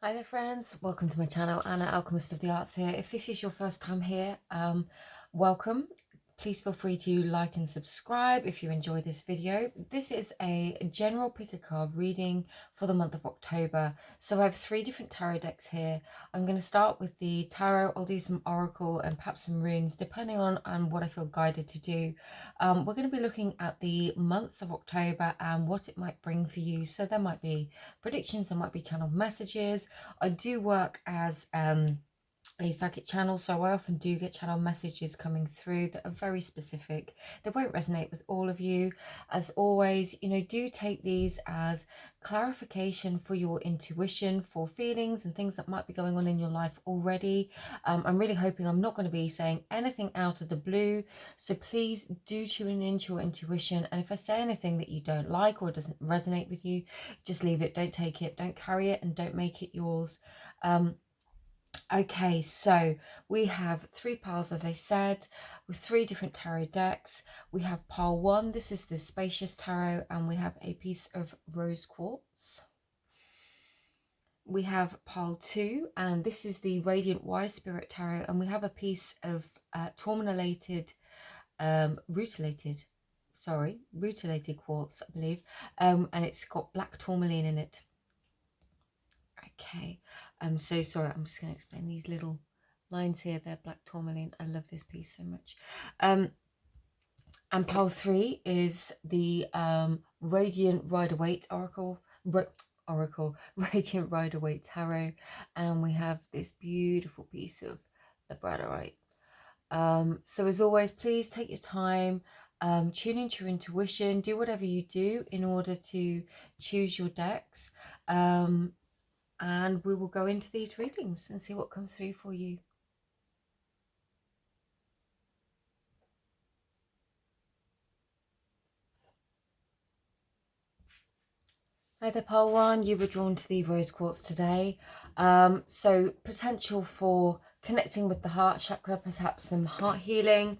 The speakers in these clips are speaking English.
Hi there friends, welcome to my channel, Anna Alchemist of the Arts here. If this is your first time here, welcome. Please feel free to like and subscribe if you enjoy this video. This is a general pick a card reading for the month of October. So I have 3 different tarot decks here. I'm going to start with the tarot. I'll do some oracle and perhaps some runes depending on what I feel guided to do. We're going to be looking at the month of October and what it might bring for you. So there might be predictions, there might be channeled messages. I do work as a psychic channel, so I often do get channel messages coming through that are very specific. They won't resonate with all of you. As always, do take these as clarification for your intuition, for feelings and things that might be going on in your life already. I'm really hoping I'm not going to be saying anything out of the blue, so please do tune into your intuition, and if I say anything that you don't like or doesn't resonate with you, just leave it, don't take it, don't carry it, and don't make it yours. Okay, so we have 3 piles, as I said, with 3 different tarot decks. We have pile 1, this is the Spacious Tarot, and we have a piece of rose quartz. We have pile 2, and this is the Radiant Wise Spirit Tarot, and we have a piece of rutilated quartz, I believe, and it's got black tourmaline in it. Okay, I'm so sorry, I'm just going to explain these little lines here. They're black tourmaline. I love this piece so much. And pile 3 is the Radiant Rider-Waite Radiant Rider-Waite Tarot, and we have this beautiful piece of labradorite. So as always, please take your time, tune into your intuition, do whatever you do in order to choose your decks. And we will go into these readings and see what comes through for you. Hi there, pile 1. You were drawn to the rose quartz today. So potential for connecting with the heart chakra, perhaps some heart healing.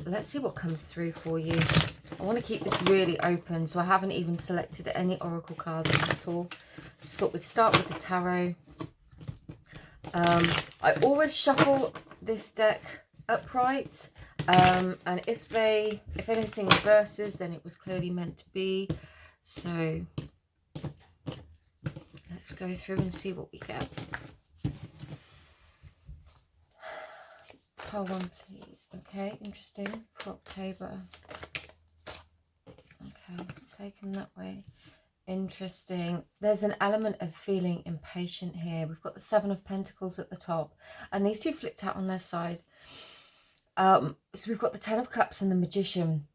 Let's see what comes through for you. I want to keep this really open, so I haven't even selected any oracle cards at all. Just thought we'd start with the tarot. I always shuffle this deck upright, and if anything reverses, then it was clearly meant to be. So let's go through and see what we get. Pile 1, please. Okay, interesting for October. Okay, take them that way. Interesting. There's an element of feeling impatient here. We've got the 7 of Pentacles at the top, and these 2 flipped out on their side. So we've got the 10 of Cups and the Magician.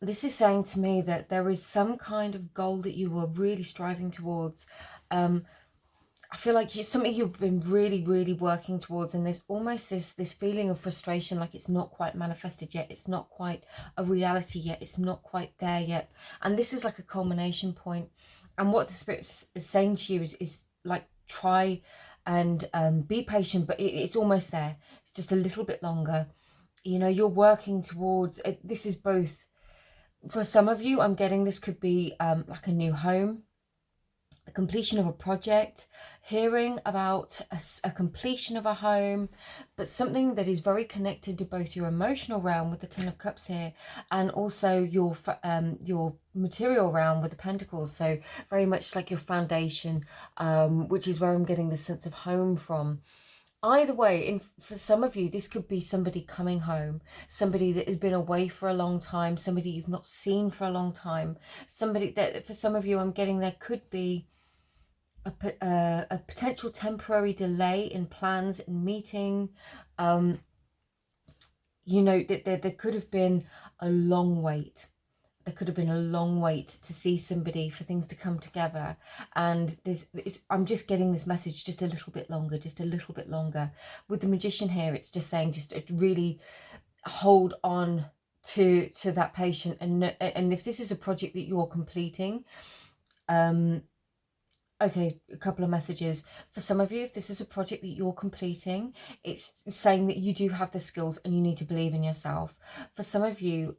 This is saying to me that there is some kind of goal that you are really striving towards. I feel like it's something you've been really working towards, and there's almost this feeling of frustration, like it's not quite manifested yet, it's not quite a reality yet, it's not quite there yet, and this is like a culmination point. And what the Spirit is saying to you is like, try and be patient, but it's almost there. It's just a little bit longer. You're working towards it. This is both, for some of you, I'm getting this could be like a new home, the completion of a project, hearing about a completion of a home, but something that is very connected to both your emotional realm with the 10 of Cups here, and also your material realm with the Pentacles. So very much like your foundation, which is where I'm getting the sense of home from. Either way, for some of you, this could be somebody coming home, somebody that has been away for a long time, somebody you've not seen for a long time, somebody that, for some of you, I'm getting there could be a potential temporary delay in plans and meeting. There could have been a long wait. There could have been a long wait to see somebody, for things to come together. And I'm just getting this message, just a little bit longer, just a little bit longer. With the Magician here, it's just saying, just really hold on to that patient. And if this is a project that you're completing, okay, a couple of messages. For some of you, if this is a project that you're completing, it's saying that you do have the skills and you need to believe in yourself. For some of you,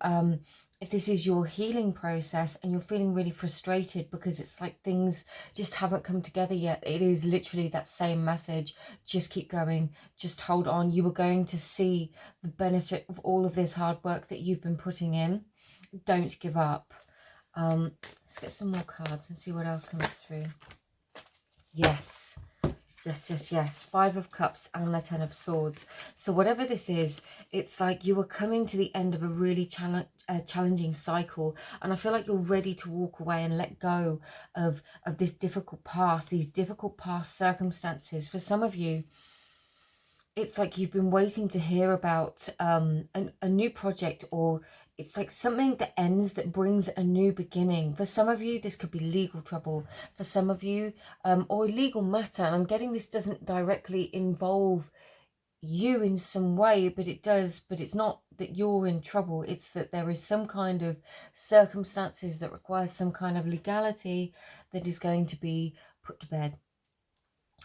if this is your healing process and you're feeling really frustrated because it's like things just haven't come together yet, it is literally that same message. Just keep going, just hold on. You are going to see the benefit of all of this hard work that you've been putting in. Don't give up. Let's get some more cards and see what else comes through. Yes. Yes, yes, yes. 5 of Cups and the 10 of Swords. So whatever this is, it's like you are coming to the end of a really challenging cycle. And I feel like you're ready to walk away and let go of this difficult past, these difficult past circumstances. For some of you, it's like you've been waiting to hear about a new project, or it's like something that ends that brings a new beginning. For some of you, this could be legal trouble. For some of you, or a legal matter. And I'm getting this doesn't directly involve you in some way, but it does. But it's not that you're in trouble. It's that there is some kind of circumstances that requires some kind of legality that is going to be put to bed.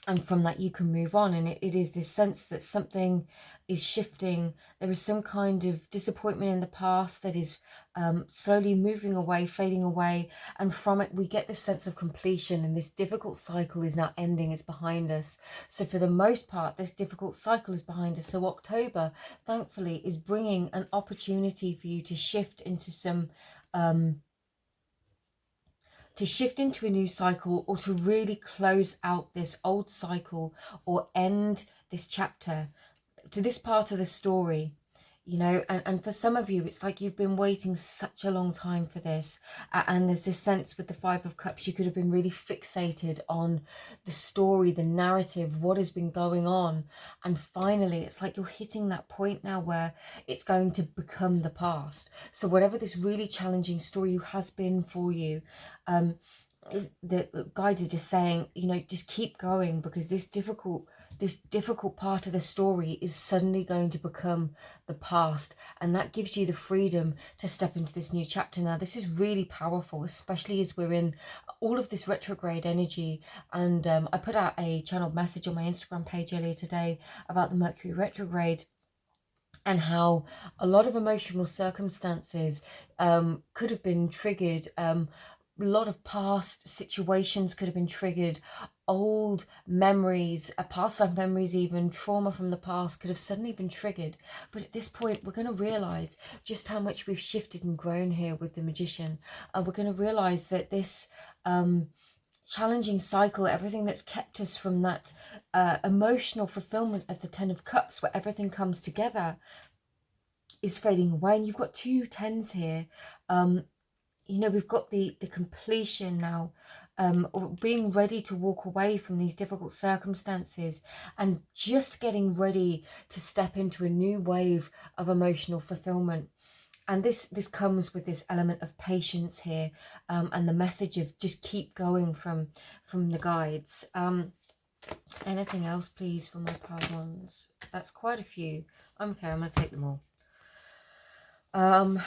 And from that you can move on, and it is this sense that something is shifting. There is some kind of disappointment in the past that is slowly moving away, fading away, and from it we get this sense of completion, and this difficult cycle is now ending. It's behind us. So for the most part, this difficult cycle is behind us. So October, thankfully, is bringing an opportunity for you to shift into some to shift into a new cycle, or to really close out this old cycle or end this chapter to this part of the story. You know, and for some of you, it's like you've been waiting such a long time for this. And there's this sense with the 5 of Cups, you could have been really fixated on the story, the narrative, what has been going on. And finally, it's like you're hitting that point now where it's going to become the past. So whatever this really challenging story has been for you, is the guides are just saying, you know, just keep going, because this difficult part of the story is suddenly going to become the past, and that gives you the freedom to step into this new chapter. Now this is really powerful, especially as we're in all of this retrograde energy. And I put out a channeled message on my Instagram page earlier today about the Mercury retrograde, and how a lot of emotional circumstances could have been triggered. A lot of past situations could have been triggered. Old memories, past life memories, even trauma from the past could have suddenly been triggered. But at this point, we're going to realize just how much we've shifted and grown here with the Magician. And we're going to realize that this challenging cycle, everything that's kept us from that emotional fulfillment of the 10 of Cups, where everything comes together, is fading away. And you've got 2 10s here. You know, we've got the completion now, or being ready to walk away from these difficult circumstances, and just getting ready to step into a new wave of emotional fulfillment. And this comes with this element of patience here, and the message of just keep going from the guides. Anything else, please, for my pile ones? That's quite a few. Okay, I'm going to take them all.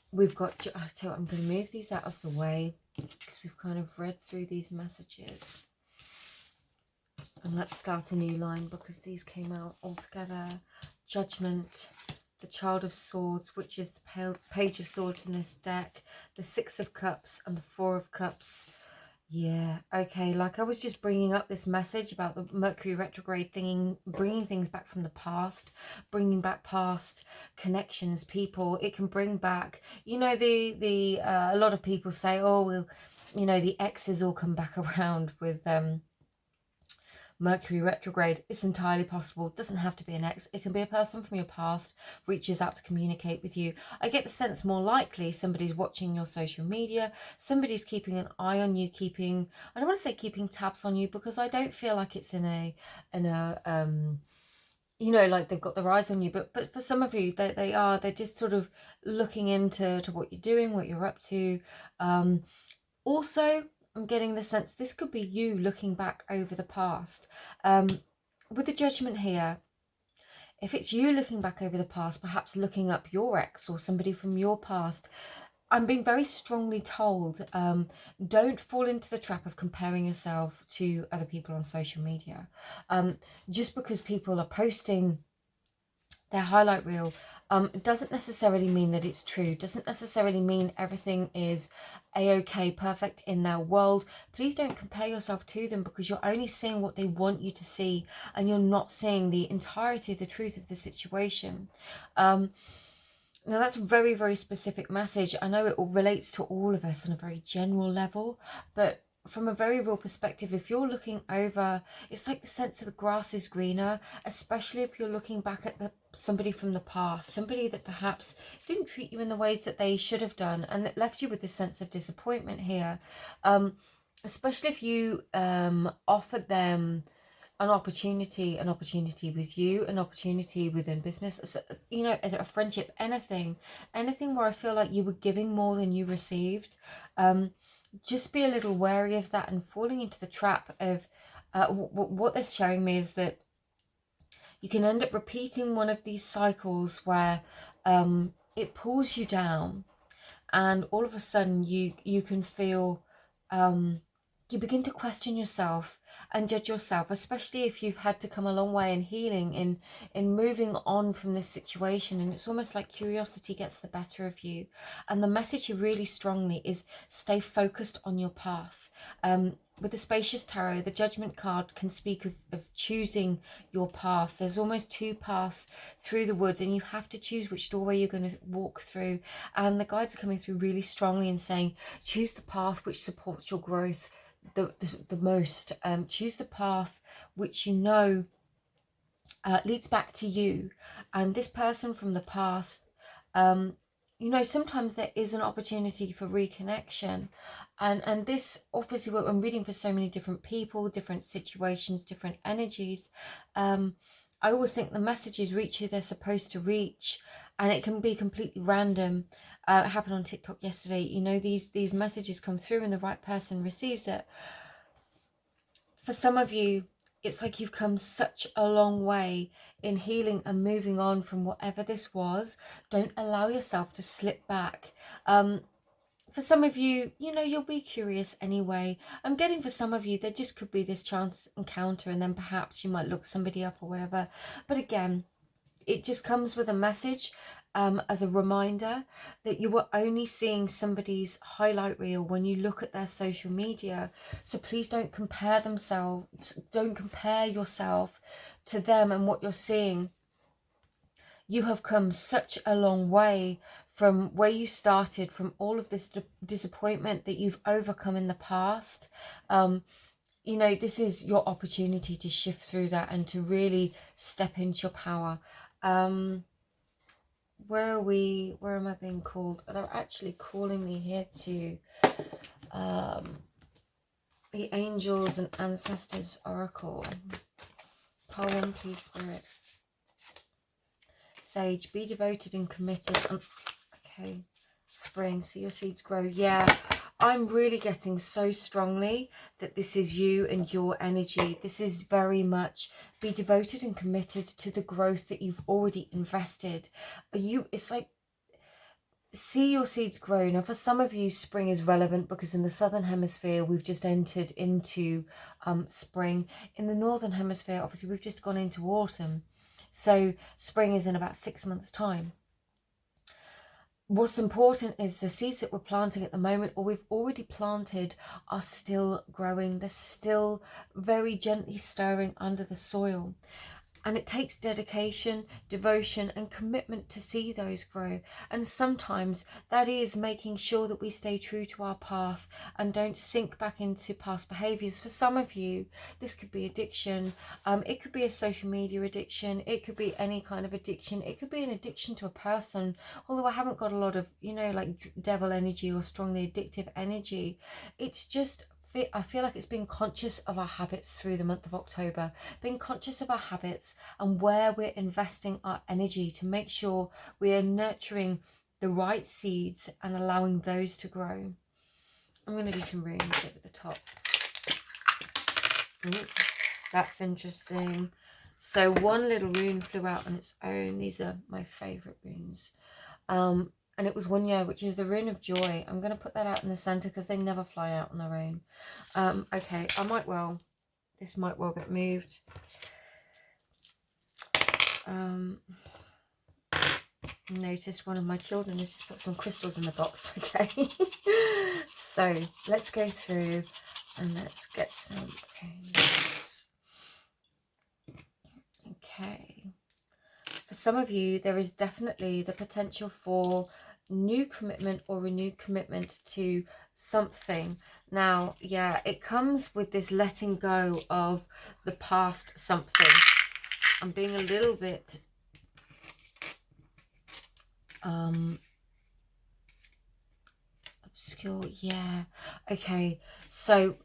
We've got, I tell you what, I'm going to move these out of the way because we've kind of read through these messages. And let's start a new line, because these came out all together. Judgment, the Child of Swords, which is the Page of Swords in this deck, the 6 of Cups and the 4 of Cups. Yeah, okay, like I was just bringing up this message about the Mercury retrograde thing, bringing things back from the past, bringing back past connections, people. It can bring back, you know, a lot of people say, oh, well, you know, the exes all come back around with Mercury retrograde. It's entirely possible. It doesn't have to be an ex. It can be a person from your past reaches out to communicate with you. I get the sense more likely somebody's watching your social media, somebody's keeping an eye on you, I don't want to say keeping tabs on you, because I don't feel like it's in a you know, like they've got their eyes on you, but for some of you, they're just sort of looking into what you're doing, what you're up to. Also, I'm getting the sense this could be you looking back over the past. With the Judgment here, if it's you looking back over the past, perhaps looking up your ex or somebody from your past, I'm being very strongly told, don't fall into the trap of comparing yourself to other people on social media. Just because people are posting their highlight reel. Doesn't necessarily mean that it's true, doesn't necessarily mean everything is a-okay, perfect in their world. Please don't compare yourself to them, because you're only seeing what they want you to see, and you're not seeing the entirety, the truth of the situation. Now that's a very, very specific message. I know it relates to all of us on a very general level, but from a very real perspective, if you're looking over, it's like the sense of the grass is greener, especially if you're looking back at somebody from the past, somebody that perhaps didn't treat you in the ways that they should have done, and that left you with this sense of disappointment here. Especially if you offered them an opportunity with you, an opportunity within business, you know, a friendship, anything where I feel like you were giving more than you received. Just be a little wary of that and falling into the trap of what they're showing me is that you can end up repeating one of these cycles where it pulls you down, and all of a sudden you can feel you begin to question yourself and judge yourself, especially if you've had to come a long way in healing, in moving on from this situation, and it's almost like curiosity gets the better of you. And the message here really strongly is stay focused on your path. With the Spacious Tarot, the Judgment card can speak of choosing your path. There's almost two paths through the woods, and you have to choose which doorway you're going to walk through. And the guides are coming through really strongly and saying, choose the path which supports your growth the most. Choose the path which you know leads back to you. And this person from the past, you know, sometimes there is an opportunity for reconnection, and this, obviously, I'm reading for so many different people, different situations, different energies. I always think the messages reach who they're supposed to reach, and it can be completely random. It happened on TikTok yesterday. You know, these messages come through and the right person receives it. For some of you, it's like you've come such a long way in healing and moving on from whatever this was. Don't allow yourself to slip back. For some of you, you know, you'll be curious anyway. I'm getting for some of you, there just could be this chance encounter, and then perhaps you might look somebody up or whatever. But again, it just comes with a message, as a reminder that you were only seeing somebody's highlight reel when you look at their social media. So please don't compare yourself to them and what you're seeing. You have come such a long way from where you started, from all of this disappointment that you've overcome in the past. You know, this is your opportunity to shift through that and to really step into your power. Where am I being called? They're actually calling me here to the Angels and Ancestors Oracle. Poem, please, Spirit. Sage, be devoted and committed. Okay, Spring, see your seeds grow. Yeah, I'm really getting so strongly that this is you and your energy. This is very much be devoted and committed to the growth that you've already invested. It's like, see your seeds grow. Now, for some of you, spring is relevant because in the southern hemisphere we've just entered into spring. In the northern hemisphere, obviously, we've just gone into autumn. So spring is in about 6 months' time. What's important is the seeds that we're planting at the moment, or we've already planted, are still growing. They're still very gently stirring under the soil. And it takes dedication, devotion, and commitment to see those grow. And sometimes that is making sure that we stay true to our path and don't sink back into past behaviors. For some of you, this could be addiction. It could be a social media addiction. It could be any kind of addiction. It could be an addiction to a person. Although I haven't got a lot of, you know, like devil energy or strongly addictive energy. It's just, I feel like it's being conscious of our habits through the month of October, being conscious of our habits and where we're investing our energy to make sure we are nurturing the right seeds and allowing those to grow. I'm going to do some runes over the top. Ooh, that's interesting. So one little rune flew out on its own. These are my favourite runes. And it was 1 year, which is the Rune of Joy. I'm going to put that out in the centre because they never fly out on their own. Okay, this might well get moved. Notice one of my children has just put some crystals in the box. Okay. So let's go through and let's get some things. Okay. For some of you, there is definitely the potential for new commitment or renewed commitment to something. Now, yeah, it comes with this letting go of the past something. I'm being a little bit obscure. Yeah. Okay. So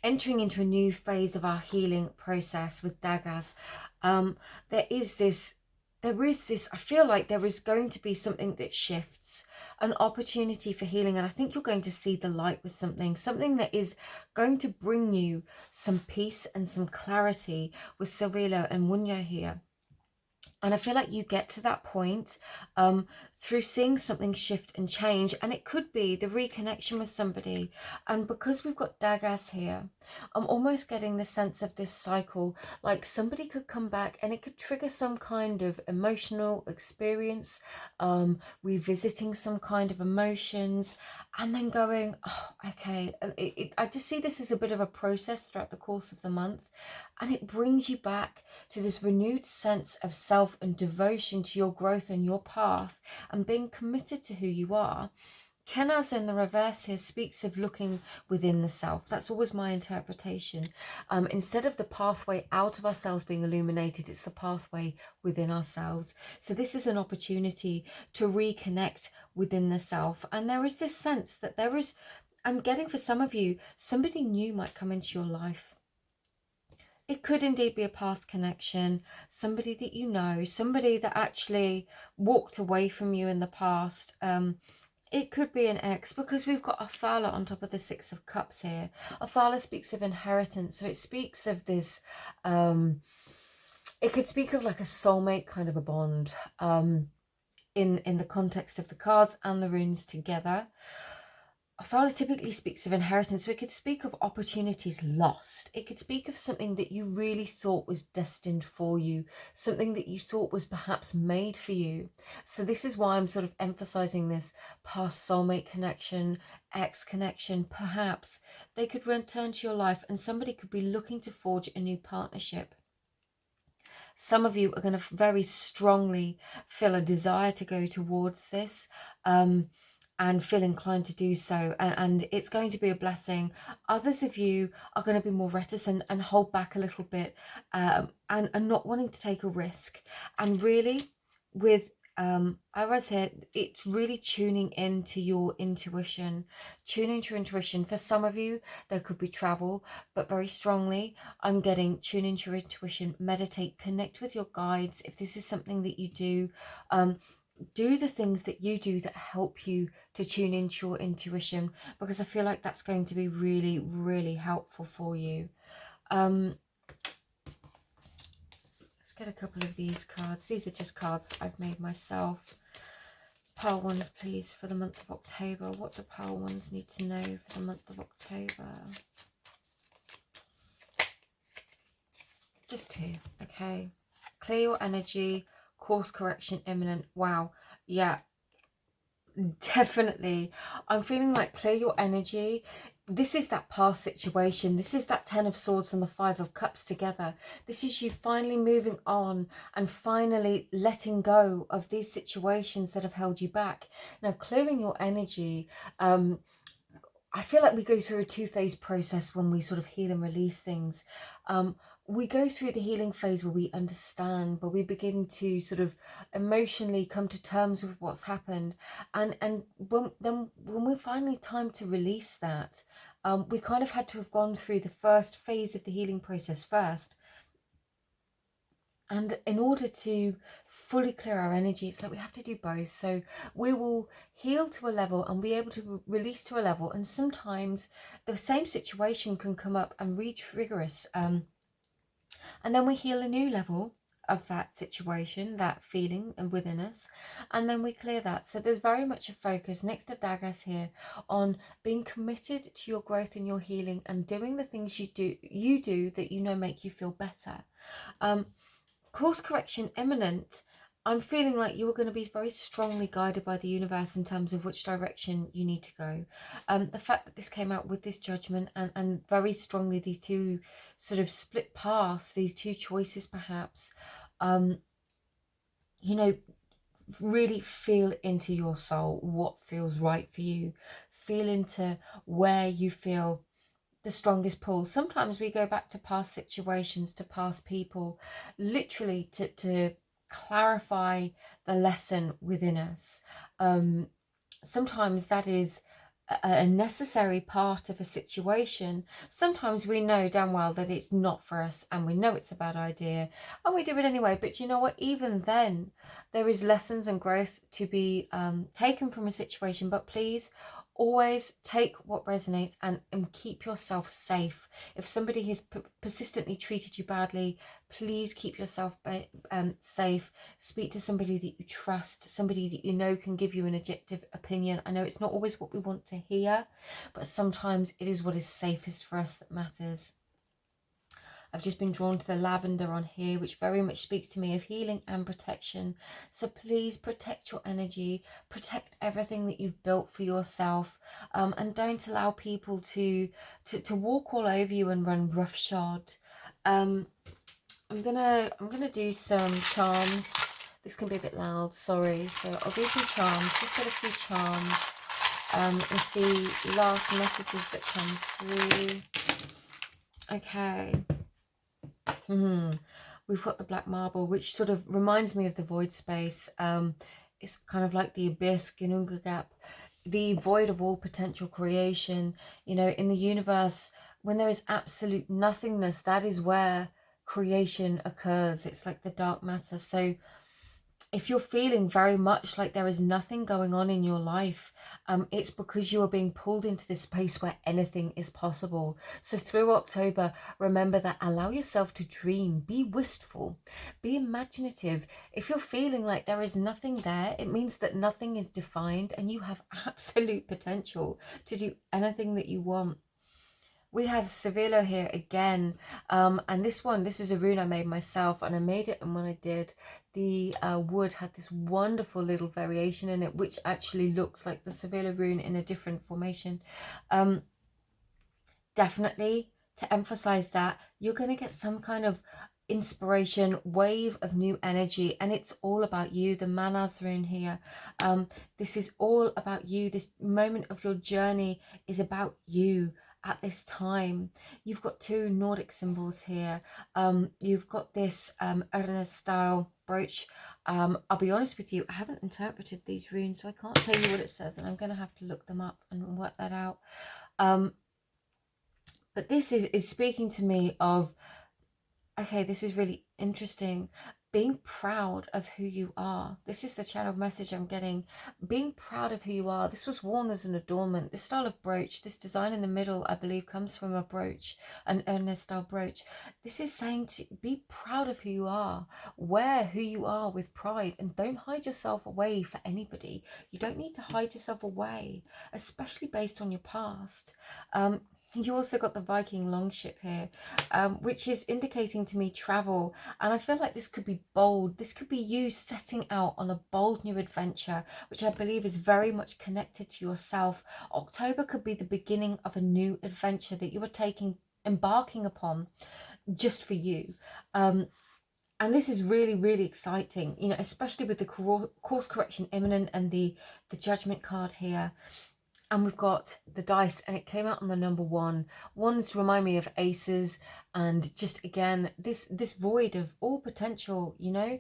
entering into a new phase of our healing process with daggers, there is this, I feel like there is going to be something that shifts, an opportunity for healing. And I think you're going to see the light with something that is going to bring you some peace and some clarity with Silvila and Wunya here. And I feel like you get to that point through seeing something shift and change. And it could be the reconnection with somebody. And because we've got Dagas here, I'm almost getting the sense of this cycle. Like somebody could come back and it could trigger some kind of emotional experience, revisiting some kind of emotions, and then going, oh, okay. And I just see this as a bit of a process throughout the course of the month. And it brings you back to this renewed sense of self and devotion to your growth and your path and being committed to who you are. Kenaz in the reverse here speaks of looking within the self. That's always my interpretation. Instead of the pathway out of ourselves being illuminated, it's the pathway within ourselves. So this is an opportunity to reconnect within the self. And there is this sense that there is, I'm getting for some of you, somebody new might come into your life. It could indeed be a past connection, somebody that you know, somebody that actually walked away from you in the past. It could be an ex, because we've got Othala on top of the Six of Cups here. Othala speaks of inheritance, so it speaks of this, it could speak of like a soulmate kind of a bond in the context of the cards and the runes together. Othala typically speaks of inheritance, so it could speak of opportunities lost. It could speak of something that you really thought was destined for you, something that you thought was perhaps made for you. So this is why I'm sort of emphasizing this past soulmate connection, ex connection. Perhaps they could return to your life and somebody could be looking to forge a new partnership. Some of you are going to very strongly feel a desire to go towards this. And feel inclined to do so, and it's going to be a blessing. Others of you are going to be more reticent and hold back a little bit, and not wanting to take a risk. And really, with I was here, it's really tuning into your intuition, tuning to your intuition. For some of you, there could be travel, but very strongly, I'm getting tune into your intuition, meditate, connect with your guides. If this is something that you do, do the things that you do that help you to tune into your intuition, because I feel like that's going to be really, really helpful for you. Let's get a couple of these cards. These are just cards I've made myself. Pearl ones, please, for the month of October. What do Pearl ones need to know for the month of October? Just two, okay. Clear your energy, course correction imminent. Wow, yeah. Definitely. I'm feeling like clear your energy. This is that past situation. This is that 10 of Swords and the 5 of Cups together. This is you finally moving on and finally letting go of these situations that have held you back. Now, clearing your energy, I feel like we go through a two-phase process when we sort of heal and release things. We go through the healing phase where we understand, where we begin to sort of emotionally come to terms with what's happened. And when we're finally time to release that, we kind of had to have gone through the first phase of the healing process first. And in order to fully clear our energy, it's like we have to do both. So we will heal to a level and be able to release to a level. And sometimes the same situation can come up and re-trigger us. And then we heal a new level of that situation, that feeling and within us, and then we clear that. So there's very much a focus next to Dagas here on being committed to your growth and your healing and doing the things you do that you know make you feel better. Course correction imminent. I'm feeling like you're going to be very strongly guided by the universe in terms of which direction you need to go. The fact that this came out with this judgment, and very strongly these two sort of split paths, these two choices perhaps, you know, really feel into your soul what feels right for you. Feel into where you feel the strongest pull. Sometimes we go back to past situations, to past people, literally to clarify the lesson within us. Sometimes that is a necessary part of a situation. Sometimes we know damn well that it's not for us, and we know it's a bad idea, and we do it anyway. But you know what, even then there is lessons and growth to be taken from a situation. But please always take what resonates, and keep yourself safe. If somebody has persistently treated you badly, please keep yourself safe. Speak to somebody that you trust, somebody that you know can give you an objective opinion. I know it's not always what we want to hear, but sometimes it is what is safest for us that matters. I've just been drawn to the lavender on here, which very much speaks to me of healing and protection. So please protect your energy, protect everything that you've built for yourself, and don't allow people to walk all over you and run roughshod. I'm gonna do some charms. This can be a bit loud, sorry. So I'll do some charms, just get a few charms, and see last messages that come through. Okay. We've got the black marble, which sort of reminds me of the void space. It's kind of like the abyss, Ginunga gap, the void of all potential creation. You know, in the universe, when there is absolute nothingness, that is where creation occurs. It's like the dark matter. So if you're feeling very much like there is nothing going on in your life, it's because you are being pulled into this space where anything is possible. So through October, remember that, allow yourself to dream, be wistful, be imaginative. If you're feeling like there is nothing there, it means that nothing is defined and you have absolute potential to do anything that you want. We have Sevilla here again, and this is a rune I made myself, and I made it, and when I did, the wood had this wonderful little variation in it, which actually looks like the Sevilla rune in a different formation. Definitely to emphasize that you're going to get some kind of inspiration, wave of new energy, and it's all about you. The Manas rune here, this is all about you. This moment of your journey is about you. At this time, you've got two Nordic symbols here. You've got this Ernest style brooch. I'll be honest with you, I haven't interpreted these runes, so I can't tell you what it says, and I'm going to have to look them up and work that out. But this is speaking to me of, okay, this is really interesting. Being proud of who you are. This is the channel message I'm getting. Being proud of who you are. This was worn as an adornment. This style of brooch, this design in the middle, I believe comes from a brooch, an Ernest style brooch. This is saying to be proud of who you are. Wear who you are with pride, and don't hide yourself away for anybody. You don't need to hide yourself away, especially based on your past. You also got the Viking longship here, which is indicating to me travel. And I feel like this could be bold. This could be you setting out on a bold new adventure, which I believe is very much connected to yourself. October could be the beginning of a new adventure that you are embarking upon just for you. And this is really, really exciting, you know, especially with the course correction imminent and the judgment card here. And we've got the dice, and it came out on the number 1. Ones remind me of aces, and just again this void of all potential, you know,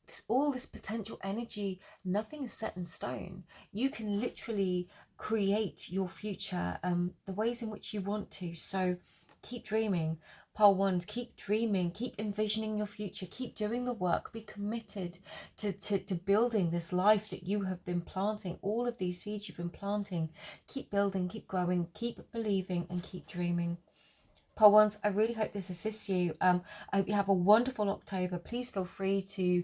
this potential energy. Nothing is set in stone. You can literally create your future the ways in which you want to. So keep dreaming. Pile 1, keep dreaming, keep envisioning your future, keep doing the work, be committed to building this life that you have been planting, all of these seeds you've been planting. Keep building, keep growing, keep believing, and keep dreaming. Pile 1s, I really hope this assists you. I hope you have a wonderful October. Please feel free to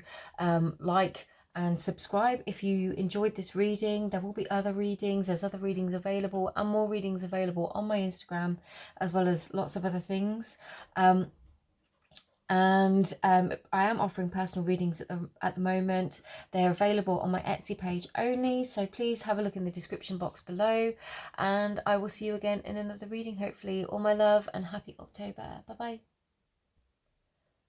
like and subscribe if you enjoyed this reading. There will be other readings. There's other readings available, and more readings available on my Instagram, as well as lots of other things. And I am offering personal readings at the moment. They're available on my Etsy page only, so please have a look in the description box below, and I will see you again in another reading, hopefully. All my love and happy October. Bye bye.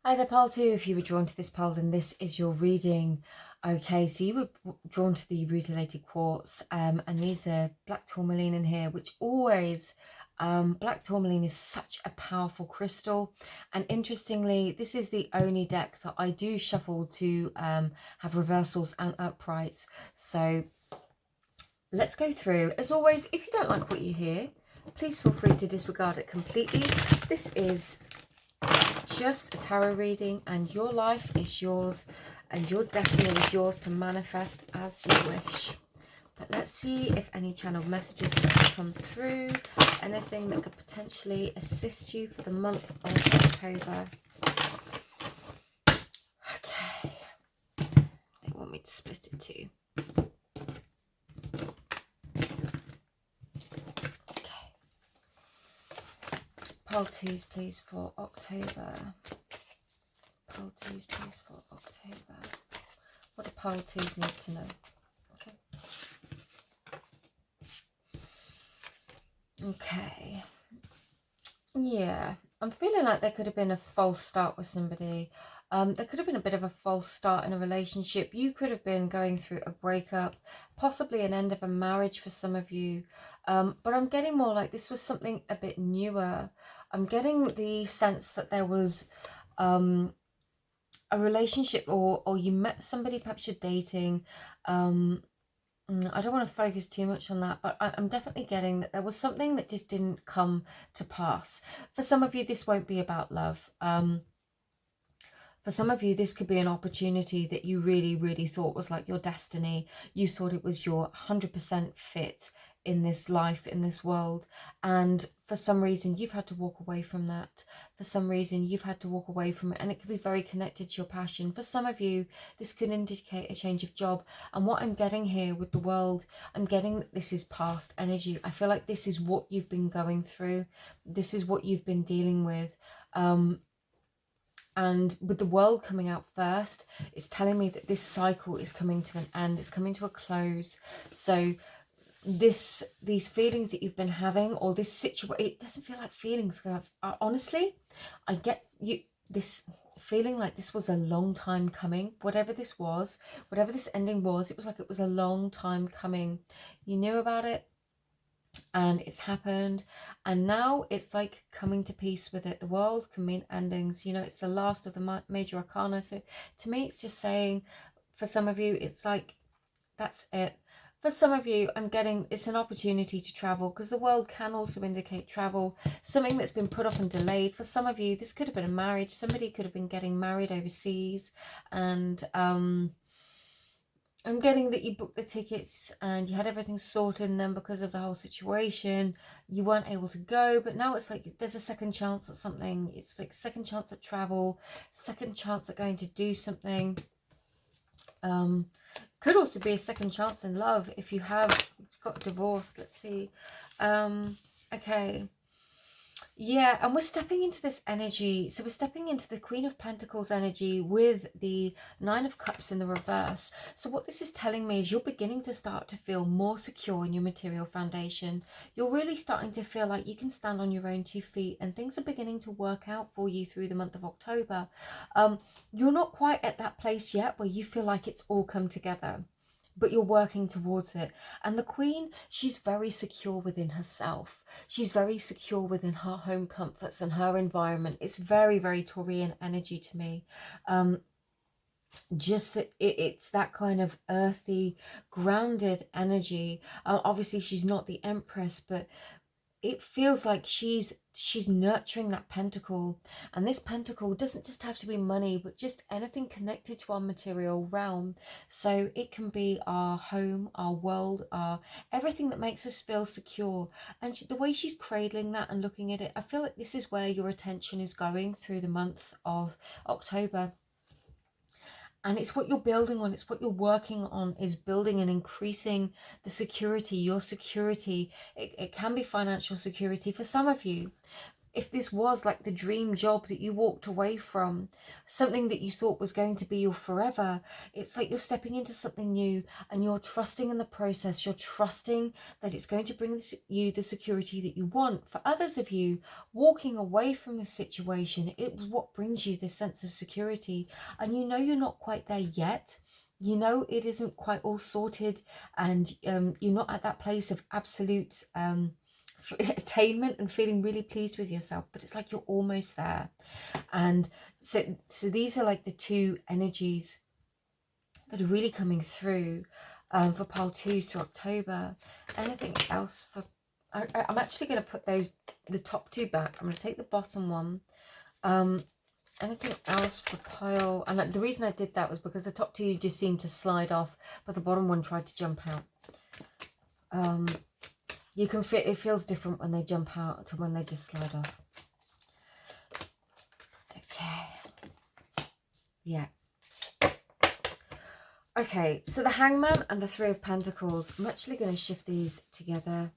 Hi there, pile 2. If you were drawn to this pile, then this is your reading. Okay, so you were drawn to the rutilated quartz, and these are black tourmaline in here, which always, black tourmaline is such a powerful crystal. And interestingly, this is the only deck that I do shuffle to have reversals and uprights. So let's go through. As always, if you don't like what you hear, please feel free to disregard it completely. This is just a tarot reading, and your life is yours and your destiny is yours to manifest as you wish. But let's see if any channel messages come through, anything that could potentially assist you for the month of October. Okay, they want me to split it too. Okay, pile 2s please for October. Pile 2s please for October. What do pile 2s need to know? Okay. Yeah, I'm feeling like there could have been a false start with somebody. There could have been a bit of a false start in a relationship. You could have been going through a breakup, possibly an end of a marriage for some of you. But I'm getting more like this was something a bit newer. I'm getting the sense that there was a relationship, or you met somebody, perhaps you're dating. I don't want to focus too much on that, but I'm definitely getting that there was something that just didn't come to pass. For some of you, this won't be about love. For some of you, this could be an opportunity that you really, really thought was like your destiny. You thought it was your 100% fit in this life, in this world. And for some reason, you've had to walk away from that. For some reason, you've had to walk away from it. And it could be very connected to your passion. For some of you, this could indicate a change of job. And what I'm getting here with the world, I'm getting that this is past energy. I feel like this is what you've been going through. This is what you've been dealing with. And with the world coming out first, it's telling me that this cycle is coming to an end. It's coming to a close. So these feelings that you've been having, or this situation, it doesn't feel like feelings. Honestly, I get you this feeling like this was a long time coming. Whatever this was, whatever this ending was, it was like it was a long time coming. You knew about it, and it's happened, and now it's like coming to peace with it. The world can mean endings, you know, it's the last of the major arcana. So to me, it's just saying, for some of you, it's like that's it. For some of you, I'm getting it's an opportunity to travel, because the world can also indicate travel, something that's been put off and delayed. For some of you, this could have been a marriage. Somebody could have been getting married overseas, and I'm getting that you booked the tickets and you had everything sorted, and then because of the whole situation, you weren't able to go. But now it's like there's a second chance at something. It's like second chance at travel, second chance at going to do something. Could also be a second chance in love if you have got divorced. Let's see. Okay. Yeah, and we're stepping into this energy. So we're stepping into the Queen of Pentacles energy with the Nine of Cups in the reverse. So what this is telling me is you're beginning to start to feel more secure in your material foundation. You're really starting to feel like you can stand on your own 2 feet, and things are beginning to work out for you through the month of October. You're not quite at that place yet where you feel like it's all come together, but you're working towards it. And the Queen, she's very secure within herself. She's very secure within her home comforts and her environment. It's very, very Taurian energy to me. Just that it's that kind of earthy, grounded energy. Obviously, she's not the Empress, but it feels like she's nurturing that pentacle. And this pentacle doesn't just have to be money, but just anything connected to our material realm. So it can be our home, our world, our everything that makes us feel secure. And the way she's cradling that and looking at it, I feel like this is where your attention is going through the month of October. And it's what you're building on, it's what you're working on, is building and increasing the security, your security. It can be financial security for some of you, if this was like the dream job that you walked away from, something that you thought was going to be your forever, it's like you're stepping into something new and you're trusting in the process. You're trusting that it's going to bring you the security that you want. For others of you, walking away from the situation, it was what brings you this sense of security. And you know you're not quite there yet. You know it isn't quite all sorted, and you're not at that place of absolute attainment and feeling really pleased with yourself, but it's like you're almost there. And so these are like the two energies that are really coming through for pile 2s through October. Anything else for I'm actually going to put the top 2 back. I'm going to take the bottom one. Anything else for pile, and the reason I did that was because the top 2 just seemed to slide off, but the bottom one tried to jump out. You can feel it feels different when they jump out to when they just slide off. Okay. Yeah. Okay, so the Hangman and the 3 of Pentacles, I'm actually going to shift these together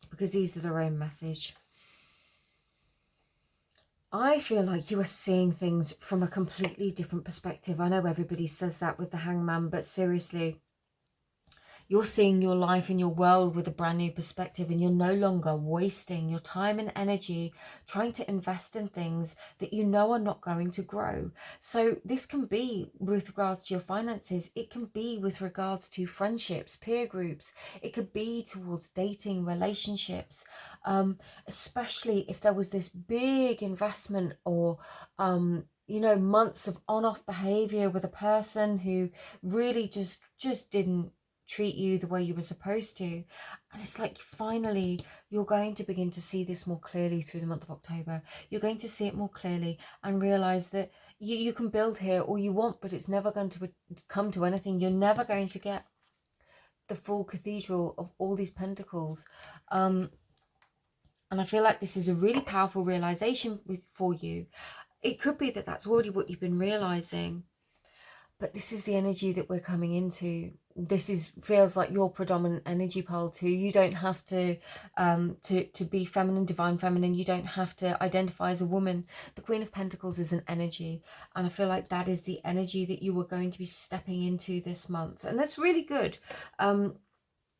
because these are their own message. I feel like you are seeing things from a completely different perspective. I know everybody says that with the Hangman, but seriously, you're seeing your life and your world with a brand new perspective, and you're no longer wasting your time and energy trying to invest in things that you know are not going to grow. So this can be with regards to your finances. It can be with regards to friendships, peer groups. It could be towards dating, relationships, especially if there was this big investment or months of on-off behavior with a person who really just didn't treat you the way you were supposed to. And it's like finally you're going to begin to see this more clearly through the month of October. You're going to see it more clearly and realize that you can build here all you want, but it's never going to come to anything. You're never going to get the full cathedral of all these pentacles. And I feel like this is a really powerful realization for you. It could be that that's already what you've been realizing, but this is the energy that we're coming into. This feels like your predominant energy pole too. You don't have to be feminine, divine feminine. You don't have to identify as a woman. The Queen of Pentacles is an energy, and I feel like that is the energy that you are going to be stepping into this month, and that's really good.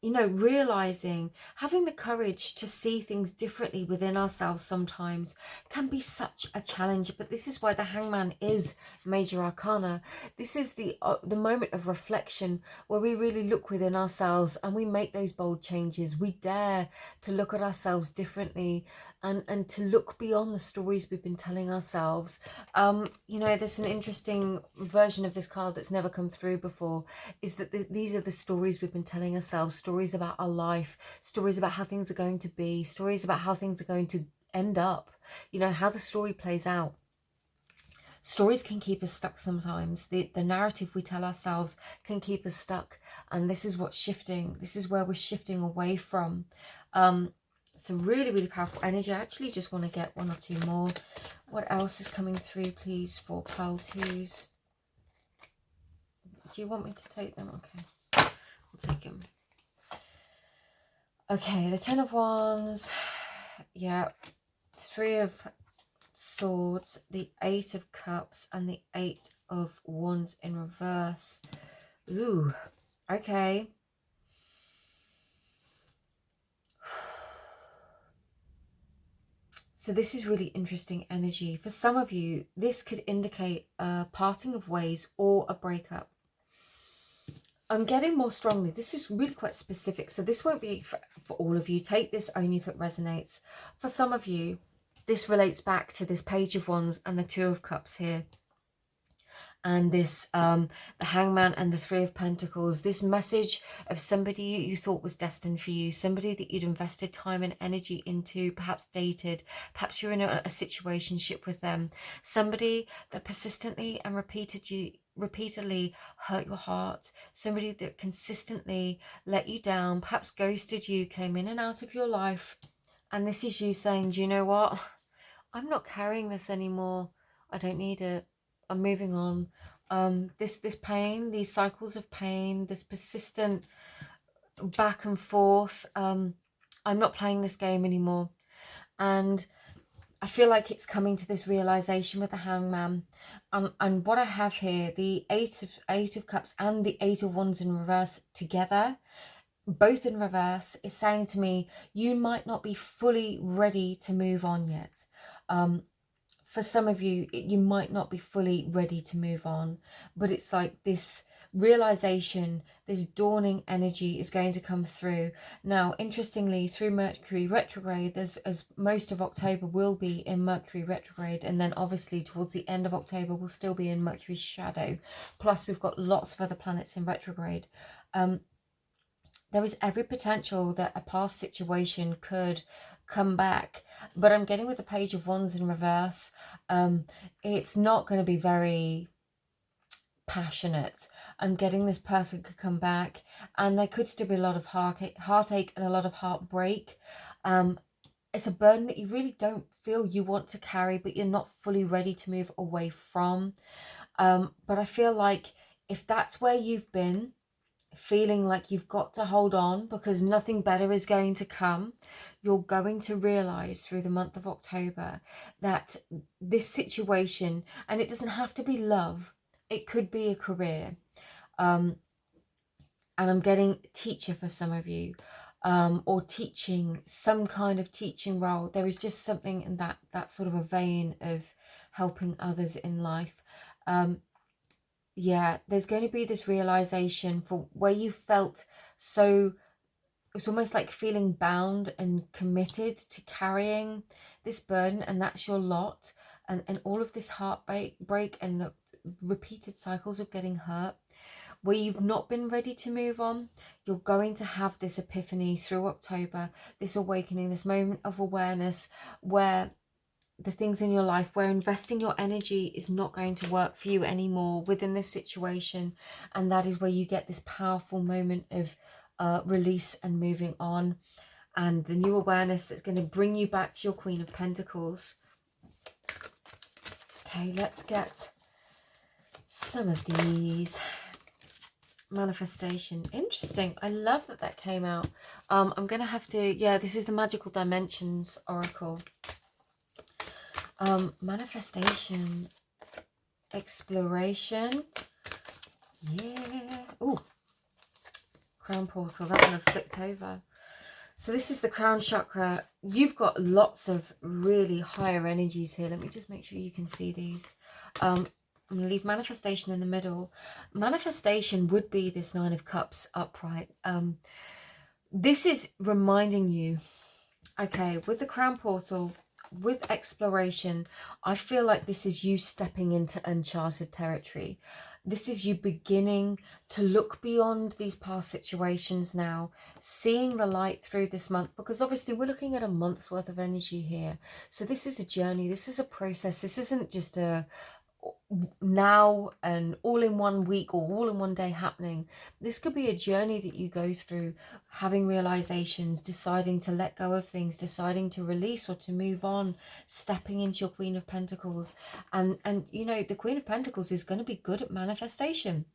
Realizing, having the courage to see things differently within ourselves sometimes can be such a challenge. But this is why the Hangman is major arcana. This is the moment of reflection where we really look within ourselves and we make those bold changes. We dare to look at ourselves differently and to look beyond the stories we've been telling ourselves. There's an interesting version of this card that's never come through before, is that these are the stories we've been telling ourselves, stories about our life, stories about how things are going to be, stories about how things are going to end up, how the story plays out. Stories can keep us stuck sometimes. The narrative we tell ourselves can keep us stuck, and this is what's shifting. This is where we're shifting away from. It's a really, really powerful energy. I actually just want to get 1 or 2 more. What else is coming through, please, for pile 2s? Do you want me to take them? Okay, I'll take them. Okay, the 10 of Wands. Yeah, 3 of Swords, the 8 of Cups, and the 8 of Wands in reverse. Ooh, okay. So this is really interesting energy. For some of you, this could indicate a parting of ways or a breakup. I'm getting more strongly. This is really quite specific, so this won't be for all of you. Take this only if it resonates. For some of you, this relates back to this Page of Wands and the 2 of Cups here. And this, the Hangman and the 3 of Pentacles, this message of somebody you thought was destined for you, somebody that you'd invested time and energy into, perhaps dated, perhaps you're in a situationship with them, somebody that persistently and repeatedly hurt your heart, somebody that consistently let you down, perhaps ghosted you, came in and out of your life. And this is you saying, do you know what? I'm not carrying this anymore. I don't need it. I'm moving on. This pain, these cycles of pain, this persistent back and forth. I'm not playing this game anymore. And I feel like it's coming to this realization with the Hangman. And what I have here, the Eight of Cups and the Eight of Wands in reverse together, both in reverse, is saying to me, you might not be fully ready to move on yet. For some of you, you might not be fully ready to move on, but it's like this realization, this dawning energy is going to come through. Now, interestingly, through Mercury retrograde, as most of October will be in Mercury retrograde, and then obviously towards the end of October we'll still be in Mercury's shadow, plus we've got lots of other planets in retrograde. There is every potential that a past situation could come back, but I'm getting with the Page of Wands in reverse, it's not going to be very passionate. I'm getting this person could come back, and there could still be a lot of heartache and a lot of heartbreak. It's a burden that you really don't feel you want to carry, but you're not fully ready to move away from. But I feel like if that's where you've been, feeling like you've got to hold on because nothing better is going to come, you're going to realize through the month of October that this situation, and it doesn't have to be love, it could be a career, and I'm getting teacher for some of you, or teaching, some kind of teaching role. There is just something in that sort of a vein of helping others in life. Yeah, there's going to be this realization for where you felt so, it's almost like feeling bound and committed to carrying this burden, and that's your lot, and all of this heartbreak and repeated cycles of getting hurt, where you've not been ready to move on. You're going to have this epiphany through October, this awakening, this moment of awareness where the things in your life where investing your energy is not going to work for you anymore within this situation, and that is where you get this powerful moment of release and moving on, and the new awareness that's going to bring you back to your Queen of Pentacles. Okay, let's get some of these. Manifestation, interesting. I love that came out. I'm gonna have to, yeah, this is the Magical Dimensions Oracle. Manifestation, exploration, yeah. Oh, crown portal, that one I've flicked over. So this is the crown chakra. You've got lots of really higher energies here. Let me just make sure you can see these. I'm going to leave manifestation in the middle. Manifestation would be this Nine of Cups upright. This is reminding you, okay, with the crown portal, with exploration, I feel like this is you stepping into uncharted territory. This is you beginning to look beyond these past situations now, seeing the light through this month, because obviously we're looking at a month's worth of energy here. So this is a journey, this is a process, this isn't just a now and all in one week or all in one day happening. This could be a journey that you go through, having realizations, deciding to let go of things, deciding to release or to move on, stepping into your Queen of Pentacles. And you know, the Queen of Pentacles is going to be good at manifestation,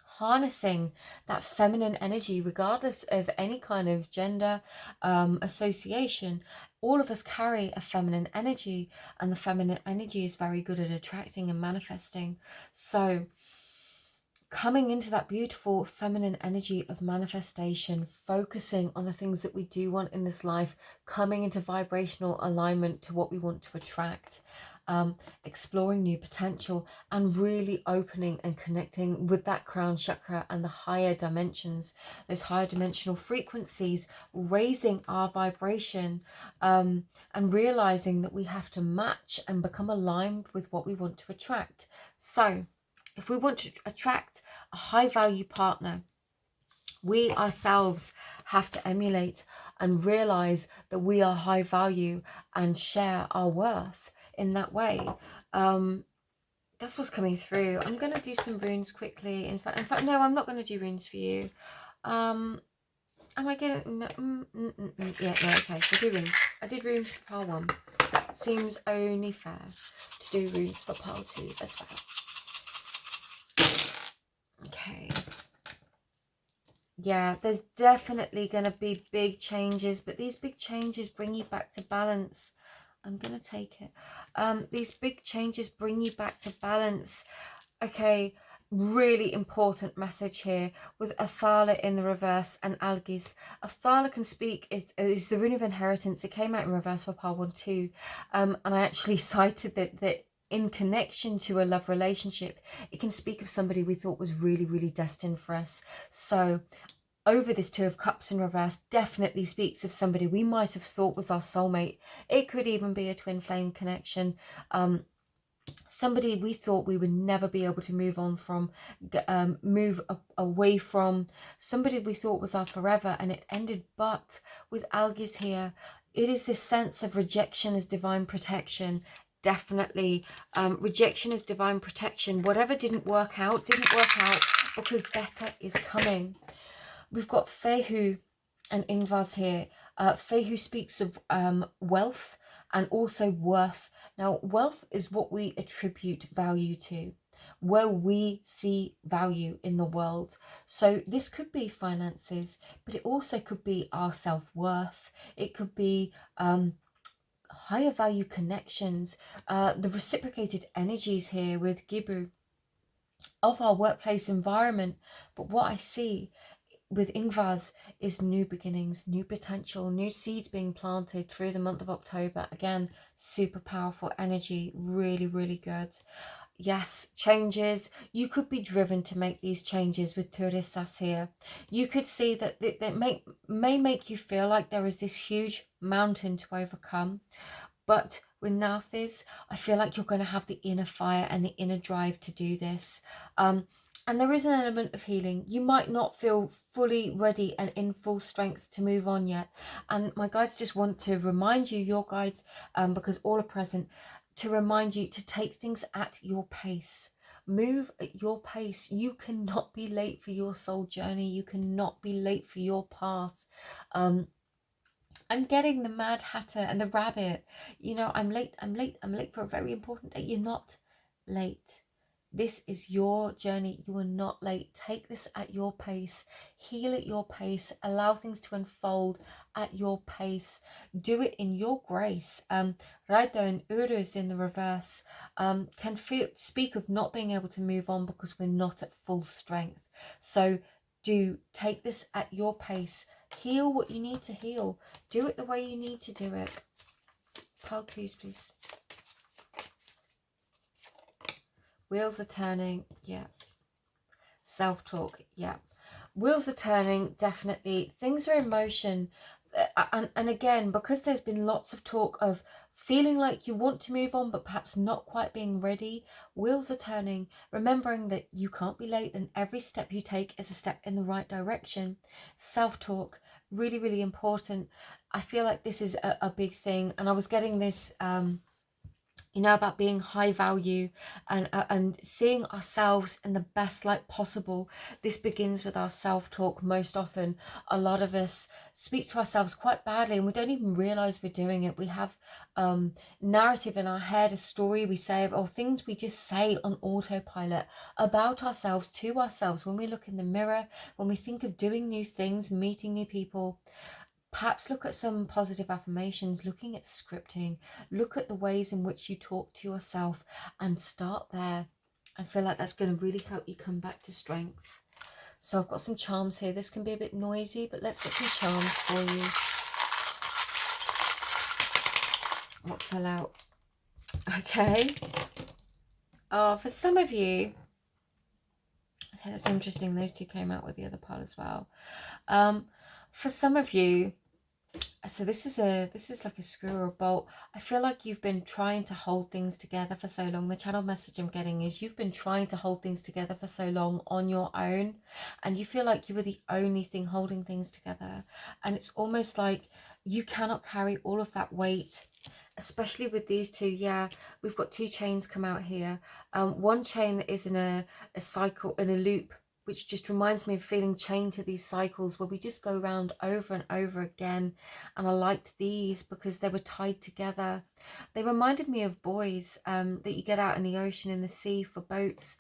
harnessing that feminine energy regardless of any kind of gender association. All of us carry a feminine energy, and the feminine energy is very good at attracting and manifesting. So coming into that beautiful feminine energy of manifestation, focusing on the things that we do want in this life, coming into vibrational alignment to what we want to attract, exploring new potential, and really opening and connecting with that crown chakra and the higher dimensions, those higher dimensional frequencies, raising our vibration, and realizing that we have to match and become aligned with what we want to attract. So if we want to attract a high value partner, we ourselves have to emulate and realize that we are high value and share our worth in that way. That's what's coming through. I'm going to do some runes quickly. In fact, no, I'm not going to do runes for you. Am I getting... No, yeah, no, okay, so do runes. I did runes for pile 1. Seems only fair to do runes for pile 2 as well. Okay. Yeah, there's definitely going to be big changes, but these big changes bring you back to balance. I'm going to take it. These big changes bring you back to balance. Okay, really important message here with Athala in the reverse and Algis. Athala can speak, it is the rune of inheritance. It came out in reverse for pile 1 too. And I actually cited that in connection to a love relationship, it can speak of somebody we thought was really, really destined for us. So over this Two of Cups in reverse definitely speaks of somebody we might have thought was our soulmate. It could even be a twin flame connection. Somebody we thought we would never be able to move on from, away from, somebody we thought was our forever, and it ended. But with Algis here, it is this sense of rejection as divine protection. Definitely rejection as divine protection. Whatever didn't work out because better is coming. We've got Fehu and Ingvars here. Fehu speaks of wealth and also worth. Now, wealth is what we attribute value to, where we see value in the world. So this could be finances, but it also could be our self-worth. It could be higher value connections, the reciprocated energies here with Gibu of our workplace environment. But what I see with Ingvars is new beginnings, new potential, new seeds being planted through the month of October. Again, super powerful energy, really, really good. Yes, changes. You could be driven to make these changes with Turisas here. You could see that may make you feel like there is this huge mountain to overcome. But with Nathis, I feel like you're going to have the inner fire and the inner drive to do this. And there is an element of healing. You might not feel fully ready and in full strength to move on yet. And my guides just want to remind you, your guides, because all are present, to remind you to take things at your pace. Move at your pace. You cannot be late for your soul journey. You cannot be late for your path. I'm getting the Mad Hatter and the rabbit. You know, I'm late for a very important day. You're not late. This is your journey. You are not late. Take this at your pace. Heal at your pace. Allow things to unfold at your pace. Do it in your grace. Raito and Urus in the reverse can speak of not being able to move on because we're not at full strength. So do take this at your pace. Heal what you need to heal. Do it the way you need to do it. Pile 2s, please. Wheels are turning. Yeah. Self-talk. Yeah. Wheels are turning. Definitely. Things are in motion. And again, because there's been lots of talk of feeling like you want to move on but perhaps not quite being ready, wheels are turning, remembering that you can't be late and every step you take is a step in the right direction. Self-talk, really, really important. I feel like this is a big thing, and I was getting this you know, about being high value and seeing ourselves in the best light possible. This begins with our self-talk. Most often, a lot of us speak to ourselves quite badly and we don't even realize we're doing it. We have narrative in our head, a story we say, or things we just say on autopilot about ourselves, to ourselves, when we look in the mirror, when we think of doing new things, meeting new people. Perhaps look at some positive affirmations, looking at scripting, look at the ways in which you talk to yourself and start there. I feel like that's going to really help you come back to strength. So I've got some charms here. This can be a bit noisy, but let's get some charms for you. What fell out? Okay. Oh, for some of you, okay, that's interesting. Those two came out with the other pile as well. For some of you, so this is like a screw or a bolt. I feel like you've been trying to hold things together for so long. The channel message I'm getting is you've been trying to hold things together for so long on your own, and you feel like you were the only thing holding things together, and it's almost like you cannot carry all of that weight, especially with these two. Yeah, we've got two chains come out here. One chain that is in a cycle, in a loop, which just reminds me of feeling chained to these cycles where we just go around over and over again. And I liked these because they were tied together. They reminded me of buoys that you get out in the ocean, in the sea for boats.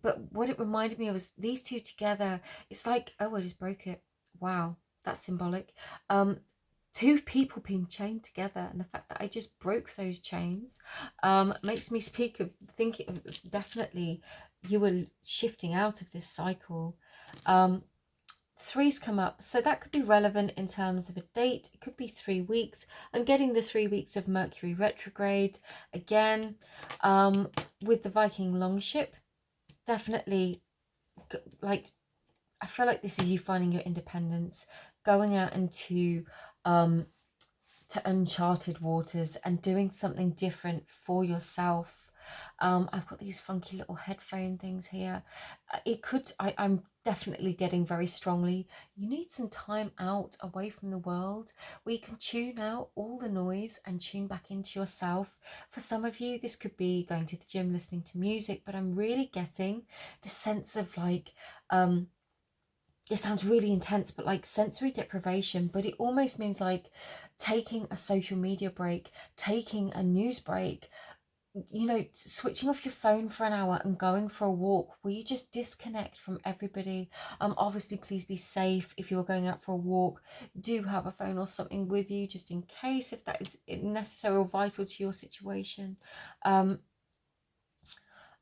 But what it reminded me of was these two together. It's like, oh, I just broke it. Wow, that's symbolic. two people being chained together, and the fact that I just broke those chains makes me speak of thinking definitely you were shifting out of this cycle. Threes come up, so that could be relevant in terms of a date. It could be 3 weeks. I'm getting the 3 weeks of Mercury retrograde again. With the Viking longship, definitely, like, I feel like this is you finding your independence, going out into to uncharted waters and doing something different for yourself. I've got these funky little headphone things here. It could, I'm definitely getting very strongly, you need some time out away from the world where you can tune out all the noise and tune back into yourself. For some of you, this could be going to the gym, listening to music, but I'm really getting the sense of like, it sounds really intense, but like sensory deprivation, but it almost means like taking a social media break, taking a news break, you know, switching off your phone for an hour and going for a walk where you just disconnect from everybody. Obviously, please be safe. If you're going out for a walk, do have a phone or something with you just in case, if that is necessary or vital to your situation.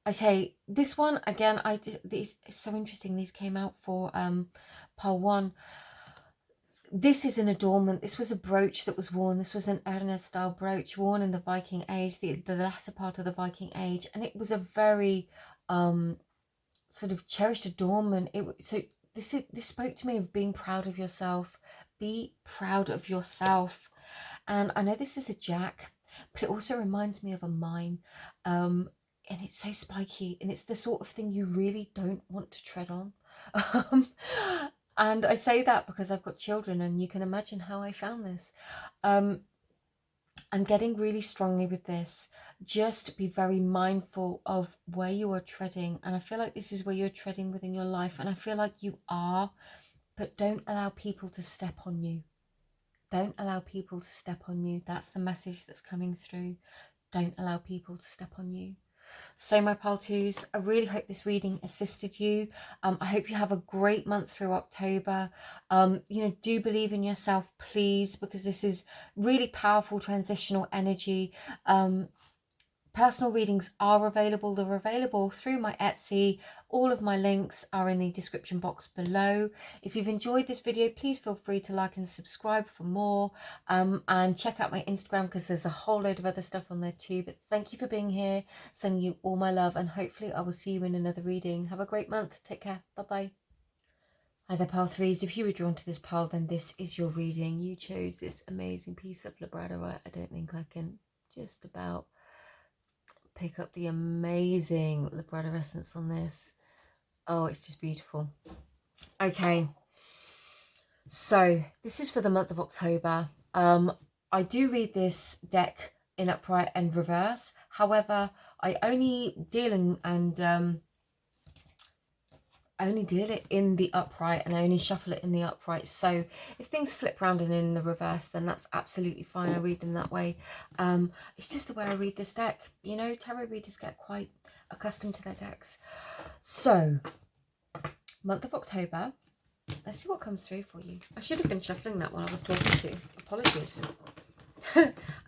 Okay, this one again, these so interesting. These came out for pile one. This is an adornment. This was a brooch that was worn. This was an Ernest style brooch worn in the Viking age, the latter part of the Viking age, and it was a very sort of cherished adornment. So this spoke to me of being proud of yourself. Be proud of yourself. And I know this is a jack, but it also reminds me of a mine. And it's so spiky, and it's the sort of thing you really don't want to tread on. And I say that because I've got children, and you can imagine how I found this. I'm getting really strongly with this. Just be very mindful of where you are treading. And I feel like this is where you're treading within your life. And I feel like you are, but don't allow people to step on you. Don't allow people to step on you. That's the message that's coming through. Don't allow people to step on you. So my pile twos, I really hope this reading assisted you. I hope you have a great month through October. You know, do believe in yourself, please, because this is really powerful transitional energy. Personal readings are available. They're available through my Etsy. All of my links are in the description box below. If you've enjoyed this video, please feel free to like and subscribe for more. And check out my Instagram because there's a whole load of other stuff on there too. But thank you for being here. Sending you all my love, and hopefully I will see you in another reading. Have a great month. Take care. Bye-bye. Hi there, pile threes. If you were drawn to this pile, then this is your reading. You chose this amazing piece of labradorite. I don't think I can just about pick up the amazing labrador essence on this. Oh, it's just beautiful. Okay, so this is for the month of October. I do read this deck in upright and reverse. However, I only deal I only deal it in the upright, and I only shuffle it in the upright. So if things flip round and in the reverse, then that's absolutely fine. I read them that way. It's just the way I read this deck. You know, tarot readers get quite accustomed to their decks. So, month of October. Let's see what comes through for you. I should have been shuffling that while I was talking to you. Apologies.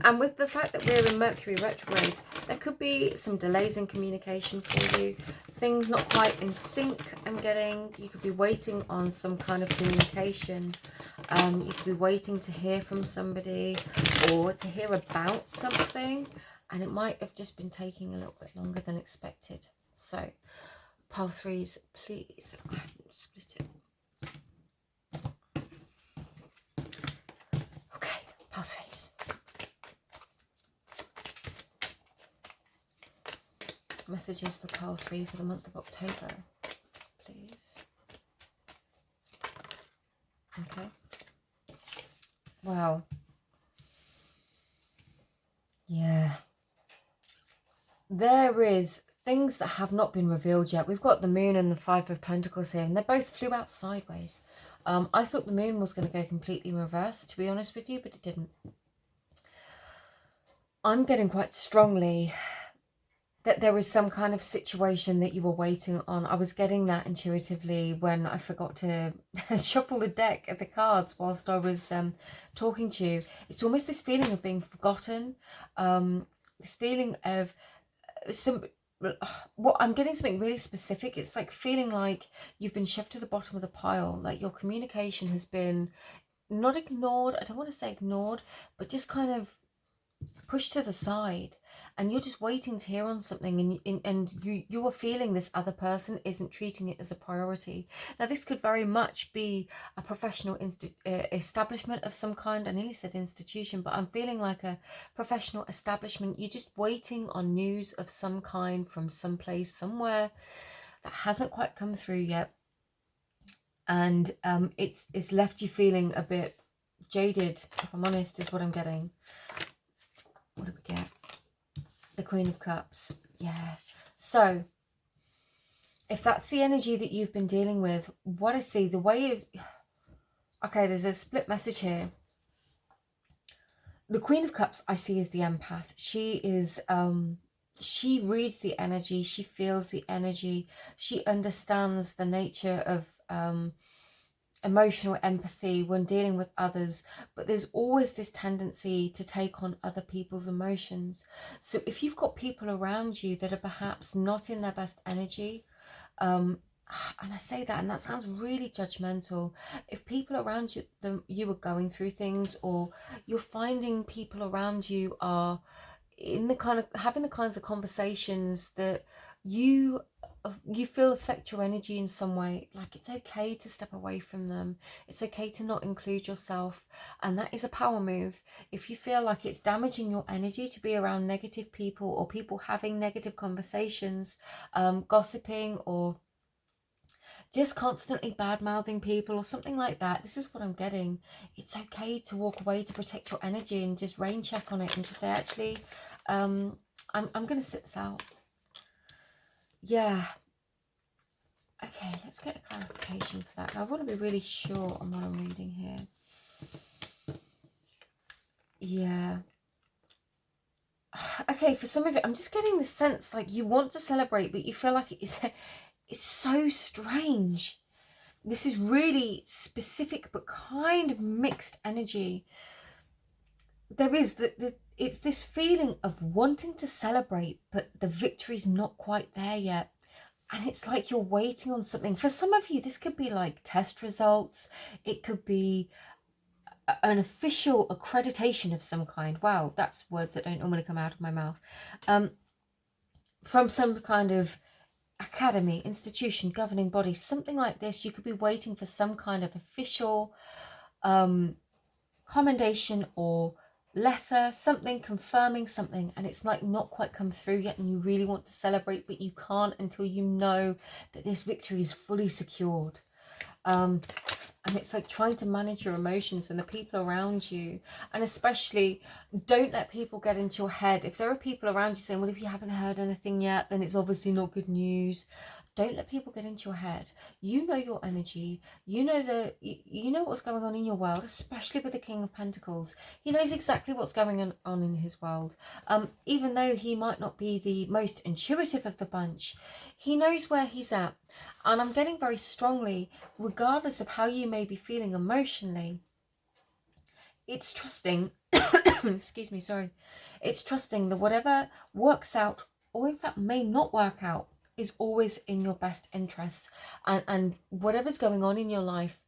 And with the fact that we're in Mercury retrograde, there could be some delays in communication for you. Things not quite in sync, I'm getting. You could be waiting on some kind of communication. You could be waiting to hear from somebody or to hear about something. And it might have just been taking a little bit longer than expected. So, pile threes, please split it. Okay, pile threes. Messages for pile three for the month of October, please. Okay. Wow. Yeah. There is things that have not been revealed yet. We've got the moon and the Five of Pentacles here, and they both flew out sideways. I thought the moon was going to go completely reverse, to be honest with you, but it didn't. I'm getting quite strongly that there is some kind of situation that you were waiting on. I was getting that intuitively when I forgot to shuffle the deck of the cards whilst I was talking to you. It's almost this feeling of being forgotten, this feeling of some, what I'm getting something really specific. It's like feeling like you've been shoved to the bottom of the pile, like your communication has been not ignored, I don't want to say ignored, but just kind of pushed to the side, and you're just waiting to hear on something, and you are feeling this other person isn't treating it as a priority. Now this could very much be a professional establishment of some kind. I nearly said institution, but I'm feeling like a professional establishment. You're just waiting on news of some kind from some place somewhere that hasn't quite come through yet, and it's left you feeling a bit jaded, if I'm honest, is what I'm getting. What do we get? The Queen of Cups. Yeah. So, if that's the energy that you've been dealing with, what I see, the way you... Okay, there's a split message here. The Queen of Cups I see as the empath. She is... she reads the energy. She feels the energy. She understands the nature of... emotional empathy when dealing with others, but there's always this tendency to take on other people's emotions. So if you've got people around you that are perhaps not in their best energy, and I say that and that sounds really judgmental, if people around you, you are going through things, or you're finding people around you are in the kind of having the kinds of conversations that you feel affect your energy in some way, like it's okay to step away from them. It's okay to not include yourself, and that is a power move. If you feel like it's damaging your energy to be around negative people, or people having negative conversations, gossiping, or just constantly bad-mouthing people or something like that, this is what I'm getting. It's okay to walk away to protect your energy and just rain check on it and just say, actually, I'm going to sit this out. Yeah. Okay, let's get a clarification for that. I want to be really sure on what I'm reading here. Yeah. Okay, for some of it, I'm just getting the sense like you want to celebrate, but you feel like it's so strange. This is really specific, but kind of mixed energy. There is it's this feeling of wanting to celebrate, but the victory's not quite there yet. And it's like you're waiting on something. For some of you, this could be like test results. It could be an official accreditation of some kind. Wow, that's words that don't normally come out of my mouth. From some kind of academy, institution, governing body, something like this. You could be waiting for some kind of official commendation or letter, something confirming something, and it's like not quite come through yet, and you really want to celebrate, but you can't until you know that this victory is fully secured. And it's like trying to manage your emotions and the people around you, and especially don't let people get into your head. If there are people around you saying, well, if you haven't heard anything yet, then it's obviously not good news. Don't let people get into your head. You know your energy. You know you know what's going on in your world, especially with the King of Pentacles. He knows exactly what's going on in his world. Even though he might not be the most intuitive of the bunch, he knows where he's at. And I'm getting very strongly, regardless of how you may be feeling emotionally, it's trusting, excuse me, sorry. It's trusting that whatever works out, or in fact may not work out, is always in your best interests. And whatever's going on in your life,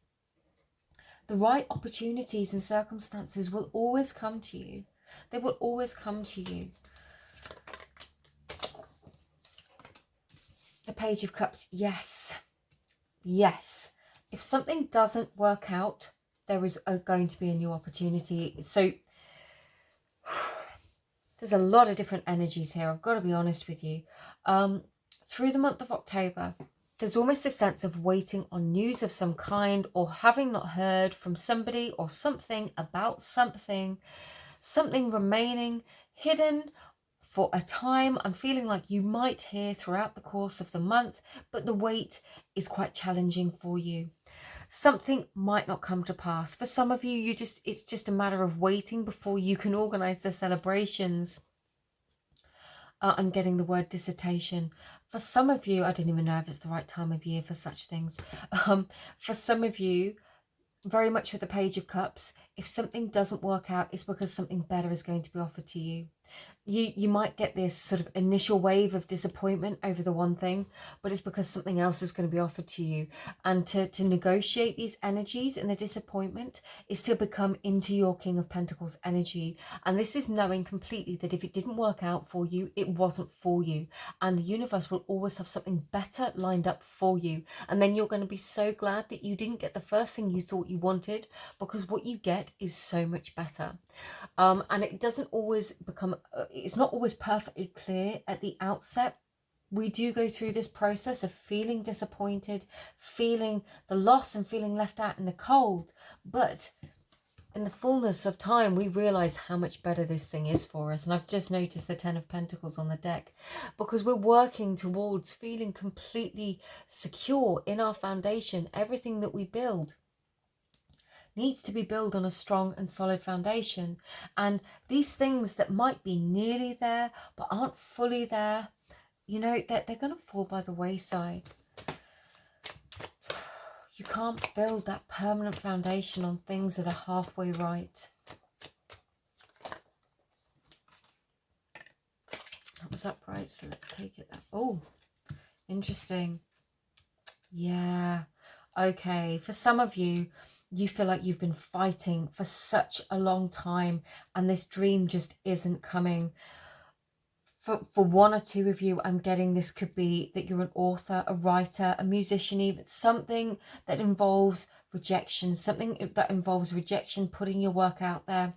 the right opportunities and circumstances will always come to you. They will always come to you. The Page of Cups, yes. Yes. If something doesn't work out, there is going to be a new opportunity. So there's a lot of different energies here. I've got to be honest with you. Through the month of October, there's almost a sense of waiting on news of some kind, or having not heard from somebody or something about something remaining hidden for a time. I'm feeling like you might hear throughout the course of the month, but the wait is quite challenging for you. Something might not come to pass. For some of you, it's just a matter of waiting before you can organize the celebrations. I'm getting the word dissertation. For some of you, I don't even know if it's the right time of year for such things. For some of you, very much with the Page of Cups, if something doesn't work out, it's because something better is going to be offered to you. You might get this sort of initial wave of disappointment over the one thing, but it's because something else is going to be offered to you. And to negotiate these energies and the disappointment is to become into your King of Pentacles energy. And this is knowing completely that if it didn't work out for you, it wasn't for you. And the universe will always have something better lined up for you. And then you're going to be so glad that you didn't get the first thing you thought you wanted, because what you get is so much better. And it doesn't always become, it's not always perfectly clear at the outset. We do go through this process of feeling disappointed, feeling the loss and feeling left out in the cold. But in the fullness of time, we realize how much better this thing is for us. And I've just noticed the 10 of Pentacles on the deck, because we're working towards feeling completely secure in our foundation. Everything that we build needs to be built on a strong and solid foundation. And these things that might be nearly there but aren't fully there, you know, they're going to fall by the wayside. You can't build that permanent foundation on things that are halfway right. That was upright, so let's take it that. Oh, interesting. Yeah. Okay. For some of you, you feel like you've been fighting for such a long time and this dream just isn't coming. For one or two of you, I'm getting this could be that you're an author, a writer, a musician, even something that involves rejection, something that involves rejection, putting your work out there.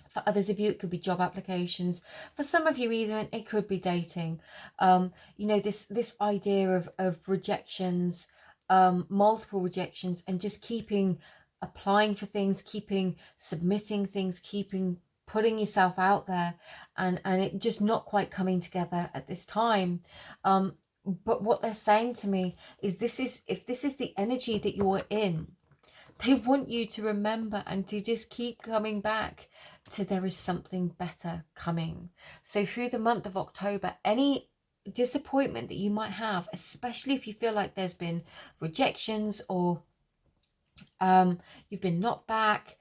For others of you, it could be job applications. For some of you, even it could be dating. You know, this idea of rejections, multiple rejections, and just keeping applying for things, keeping submitting things, keeping putting yourself out there, and it just not quite coming together at this time. But what they're saying to me is if this is the energy that you're in, they want you to remember and to just keep coming back to there is something better coming. So through the month of October, any disappointment that you might have, especially if you feel like there's been rejections or you've been knocked back,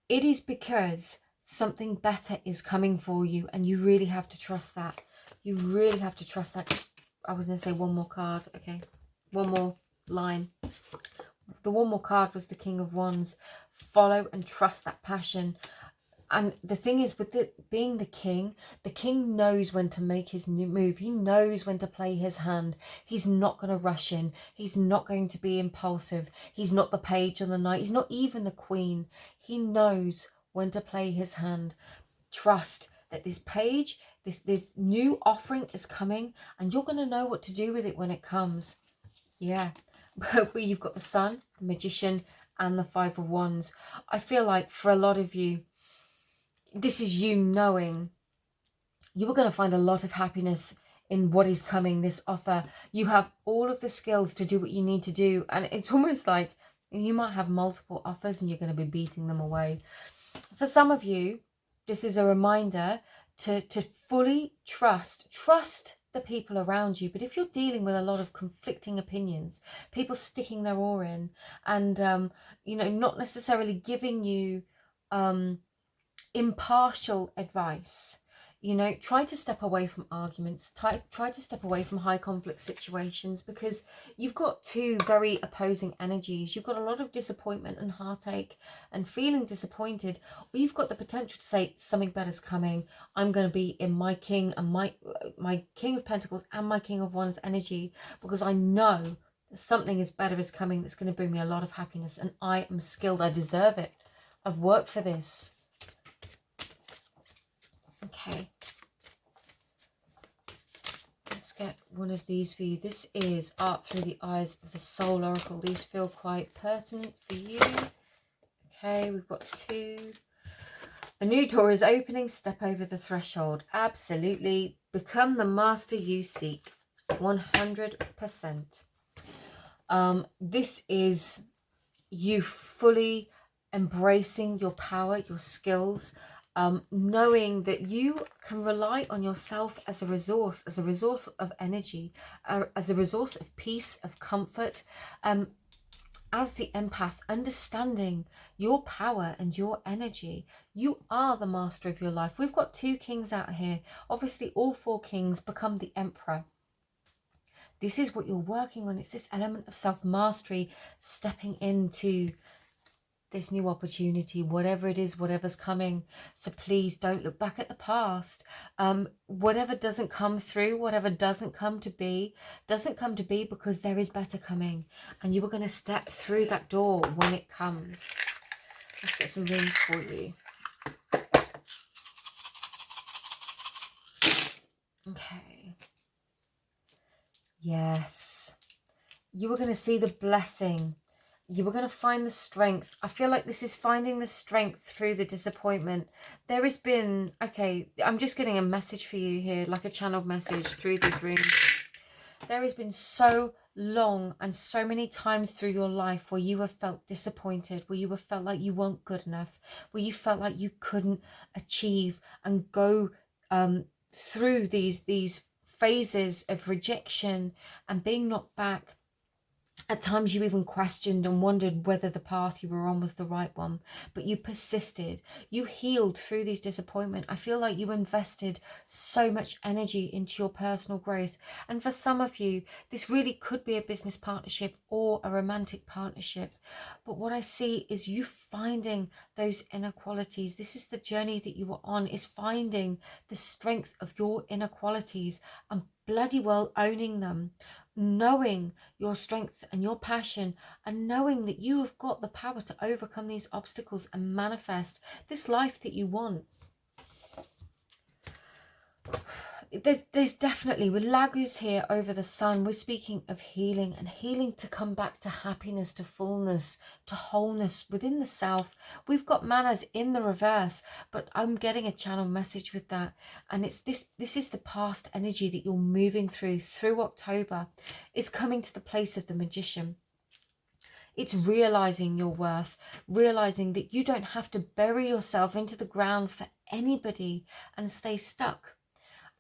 it is because something better is coming for you, and you really have to trust that. You really have to trust that. I was going to say one more card. Okay, one more line. The one more card was the King of Wands. Follow and trust that passion. And the thing is, with being the king knows when to make his new move. He knows when to play his hand. He's not going to rush in. He's not going to be impulsive. He's not the page or the knight. He's not even the queen. He knows when to play his hand. Trust that this page, this new offering is coming, and you're going to know what to do with it when it comes. Yeah. But you've got the Sun, the Magician, and the Five of Wands. I feel like for a lot of you, this is you knowing you are going to find a lot of happiness in what is coming, this offer. You have all of the skills to do what you need to do. And it's almost like you might have multiple offers and you're going to be beating them away. For some of you, this is a reminder to fully trust the people around you. But if you're dealing with a lot of conflicting opinions, people sticking their oar in and, you know, not necessarily giving you impartial advice, you know, try to step away from arguments, try to step away from high conflict situations, because you've got two very opposing energies. You've got a lot of disappointment and heartache and feeling disappointed, or you've got the potential to say something better's coming. I'm going to be in my king and my King of Pentacles and my King of Wands energy, because I know that something is better is coming that's going to bring me a lot of happiness, and I am skilled. I deserve it. I've worked for this. Okay, let's get one of these for you. This is Art Through the Eyes of the Soul Oracle. These feel quite pertinent for you. Okay, we've got two. A new door is opening. Step over the threshold. Absolutely. Become the master you seek. 100%. This is you fully embracing your power, your skills, knowing that you can rely on yourself as a resource of energy, as a resource of peace, of comfort. As the empath, understanding your power and your energy, you are the master of your life. We've got 2 kings out here. Obviously, all 4 kings become the emperor. This is what you're working on. It's this element of self-mastery, stepping into this new opportunity, whatever it is, whatever's coming. So please don't look back at the past. Whatever doesn't come through, whatever doesn't come to be because there is better coming, and you are going to step through that door when it comes. Let's get some readings for you. Okay. Yes, you are going to see the blessing. You are going to find the strength. I feel like this is finding the strength through the disappointment. There has been, okay, I'm just getting a message for you here, like a channeled message through this room. There has been so long and so many times through your life where you have felt disappointed, where you have felt like you weren't good enough, where you felt like you couldn't achieve and go through these phases of rejection and being knocked back. At times you even questioned and wondered whether the path you were on was the right one, but you persisted. You healed through these disappointments. I feel like you invested so much energy into your personal growth. And for some of you, this really could be a business partnership or a romantic partnership. But what I see is you finding those inner qualities. This is the journey that you are on, is finding the strength of your inner qualities and bloody well owning them. Knowing your strength and your passion, and knowing that you have got the power to overcome these obstacles and manifest this life that you want. There's definitely, with Lagus here over the sun, we're speaking of healing, and healing to come back to happiness, to fullness, to wholeness within the self. We've got Manas in the reverse, but I'm getting a channel message with that, and it's this is the past energy that you're moving through October. It's coming to the place of the magician. It's realizing your worth, realizing that you don't have to bury yourself into the ground for anybody and stay stuck.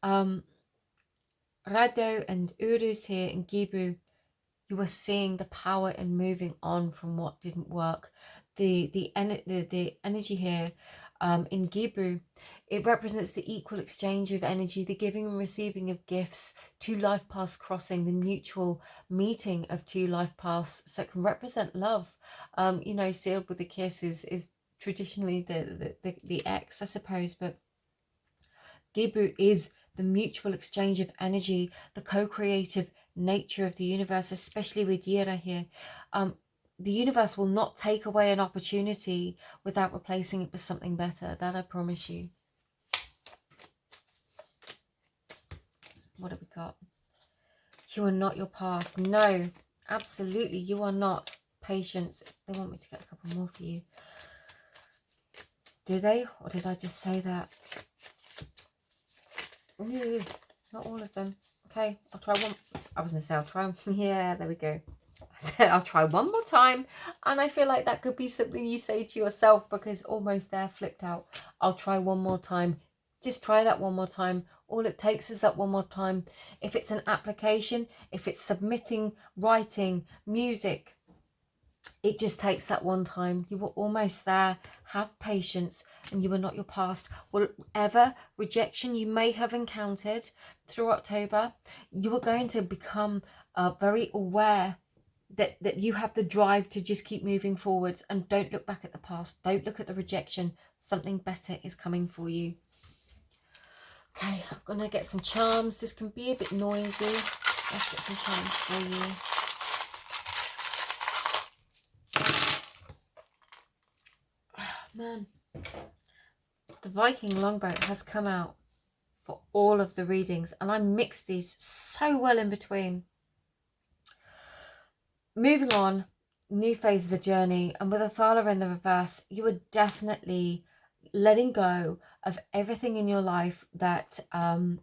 Rado and Urus here in Gibu, you are seeing the power in moving on from what didn't work. The energy here in Gibu, it represents the equal exchange of energy, the giving and receiving of gifts, 2 life paths crossing, the mutual meeting of 2 life paths. So it can represent love. You know, sealed with a kiss is traditionally the ex, I suppose, but Gibu is the mutual exchange of energy, the co-creative nature of the universe, especially with Yira here. The universe will not take away an opportunity without replacing it with something better. That I promise you. What have we got? You are not your past. No, absolutely, you are not. Patience. They want me to get a couple more for you. Do they? Or did I just say that? Ooh, not all of them. Okay, I'll try one. I was going to say I'll try. Yeah, there we go. I'll try one more time. And I feel like that could be something you say to yourself, because almost there, flipped out. I'll try one more time. Just try that one more time. All it takes is that one more time. If it's an application, if it's submitting, writing, music, it just takes that one time. You were almost there. Have patience, and you are not your past. Whatever rejection you may have encountered through October, you are going to become very aware that you have the drive to just keep moving forwards, and don't look back at the past. Don't look at the rejection. Something better is coming for you. Okay, I'm going to get some charms. This can be a bit noisy. Let's get some charms for you. Man, the Viking longboat has come out for all of the readings, and I mixed these so well in between. Moving on, new phase of the journey, and with Athala in the reverse, you are definitely letting go of everything in your life that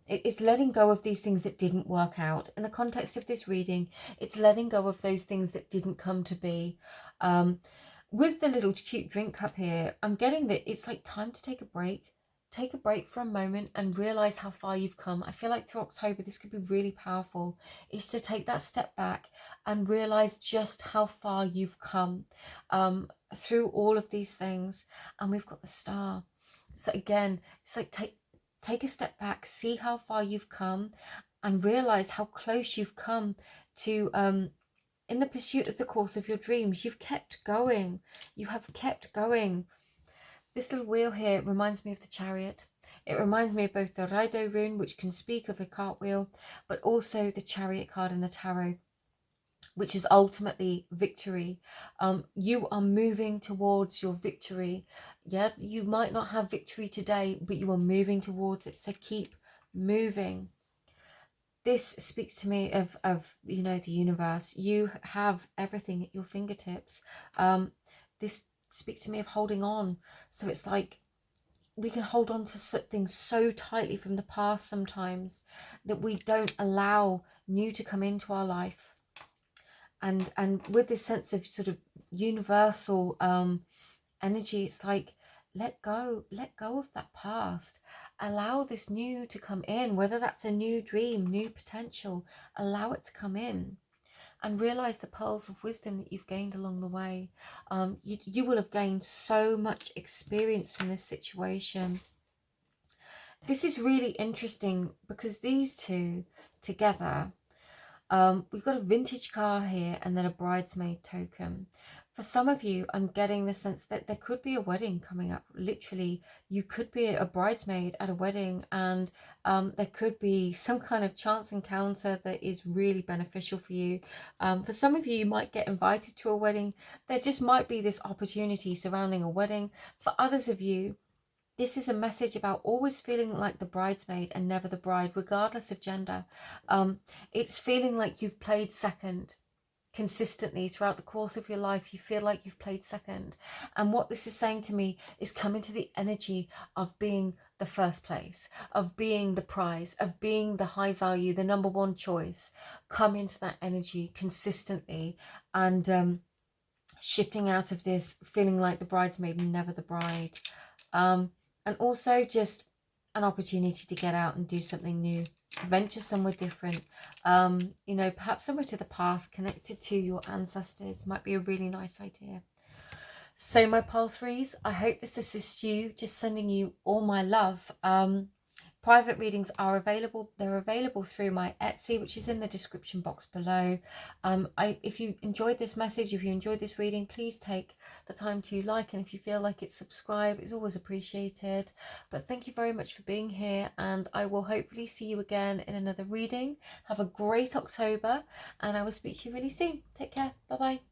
it's letting go of these things that didn't work out. In the context of this reading, it's letting go of those things that didn't come to be. With the little cute drink cup here, I'm getting that it's like time to take a break. take a break for a moment and realize how far you've come. I feel like through October, this could be really powerful, is to take that step back and realize just how far you've come through all of these things. And we've got the Star. So again, it's like take a step back, see how far you've come, and realize how close you've come to in the pursuit of the course of your dreams. You've kept going. You have kept going. This little wheel here reminds me of the Chariot. It reminds me of both the Raido rune, which can speak of a cartwheel, but also the Chariot card in the tarot, which is ultimately victory. You are moving towards your victory. Yeah, you might not have victory today, but you are moving towards it. So keep moving. This speaks to me of you know, the universe. You have everything at your fingertips. This speaks to me of holding on. So it's like we can hold on to things so tightly from the past sometimes that we don't allow new to come into our life. And with this sense of sort of universal energy, it's like let go of that past, allow this new to come in, whether that's a new dream, new potential. Allow it to come in and realize the pearls of wisdom that you've gained along the way. You will have gained so much experience from this situation. This is really interesting because these two together, we've got a vintage car here and then a bridesmaid token. For some of you, I'm getting the sense that there could be a wedding coming up. Literally, you could be a bridesmaid at a wedding, and there could be some kind of chance encounter that is really beneficial for you. For some of you, you might get invited to a wedding. There just might be this opportunity surrounding a wedding. For others of you, this is a message about always feeling like the bridesmaid and never the bride, regardless of gender. It's feeling like you've played second consistently throughout the course of your life. You feel like you've played second. And what this is saying to me is come into the energy of being the first place, of being the prize, of being the high value, the number one choice. Come into that energy consistently and shifting out of this feeling like the bridesmaid and never the bride. And also just an opportunity to get out and do something new, venture somewhere different, you know, perhaps somewhere to the past, connected to your ancestors, might be a really nice idea. So my pile threes, I hope this assists you. Just sending you all my love. Private readings are available. They're available through my Etsy, which is in the description box below. If you enjoyed this message, if you enjoyed this reading, please take the time to like, and if you feel like it, subscribe. It's always appreciated. But thank you very much for being here, and I will hopefully see you again in another reading. Have a great October, and I will speak to you really soon. Take care. Bye bye.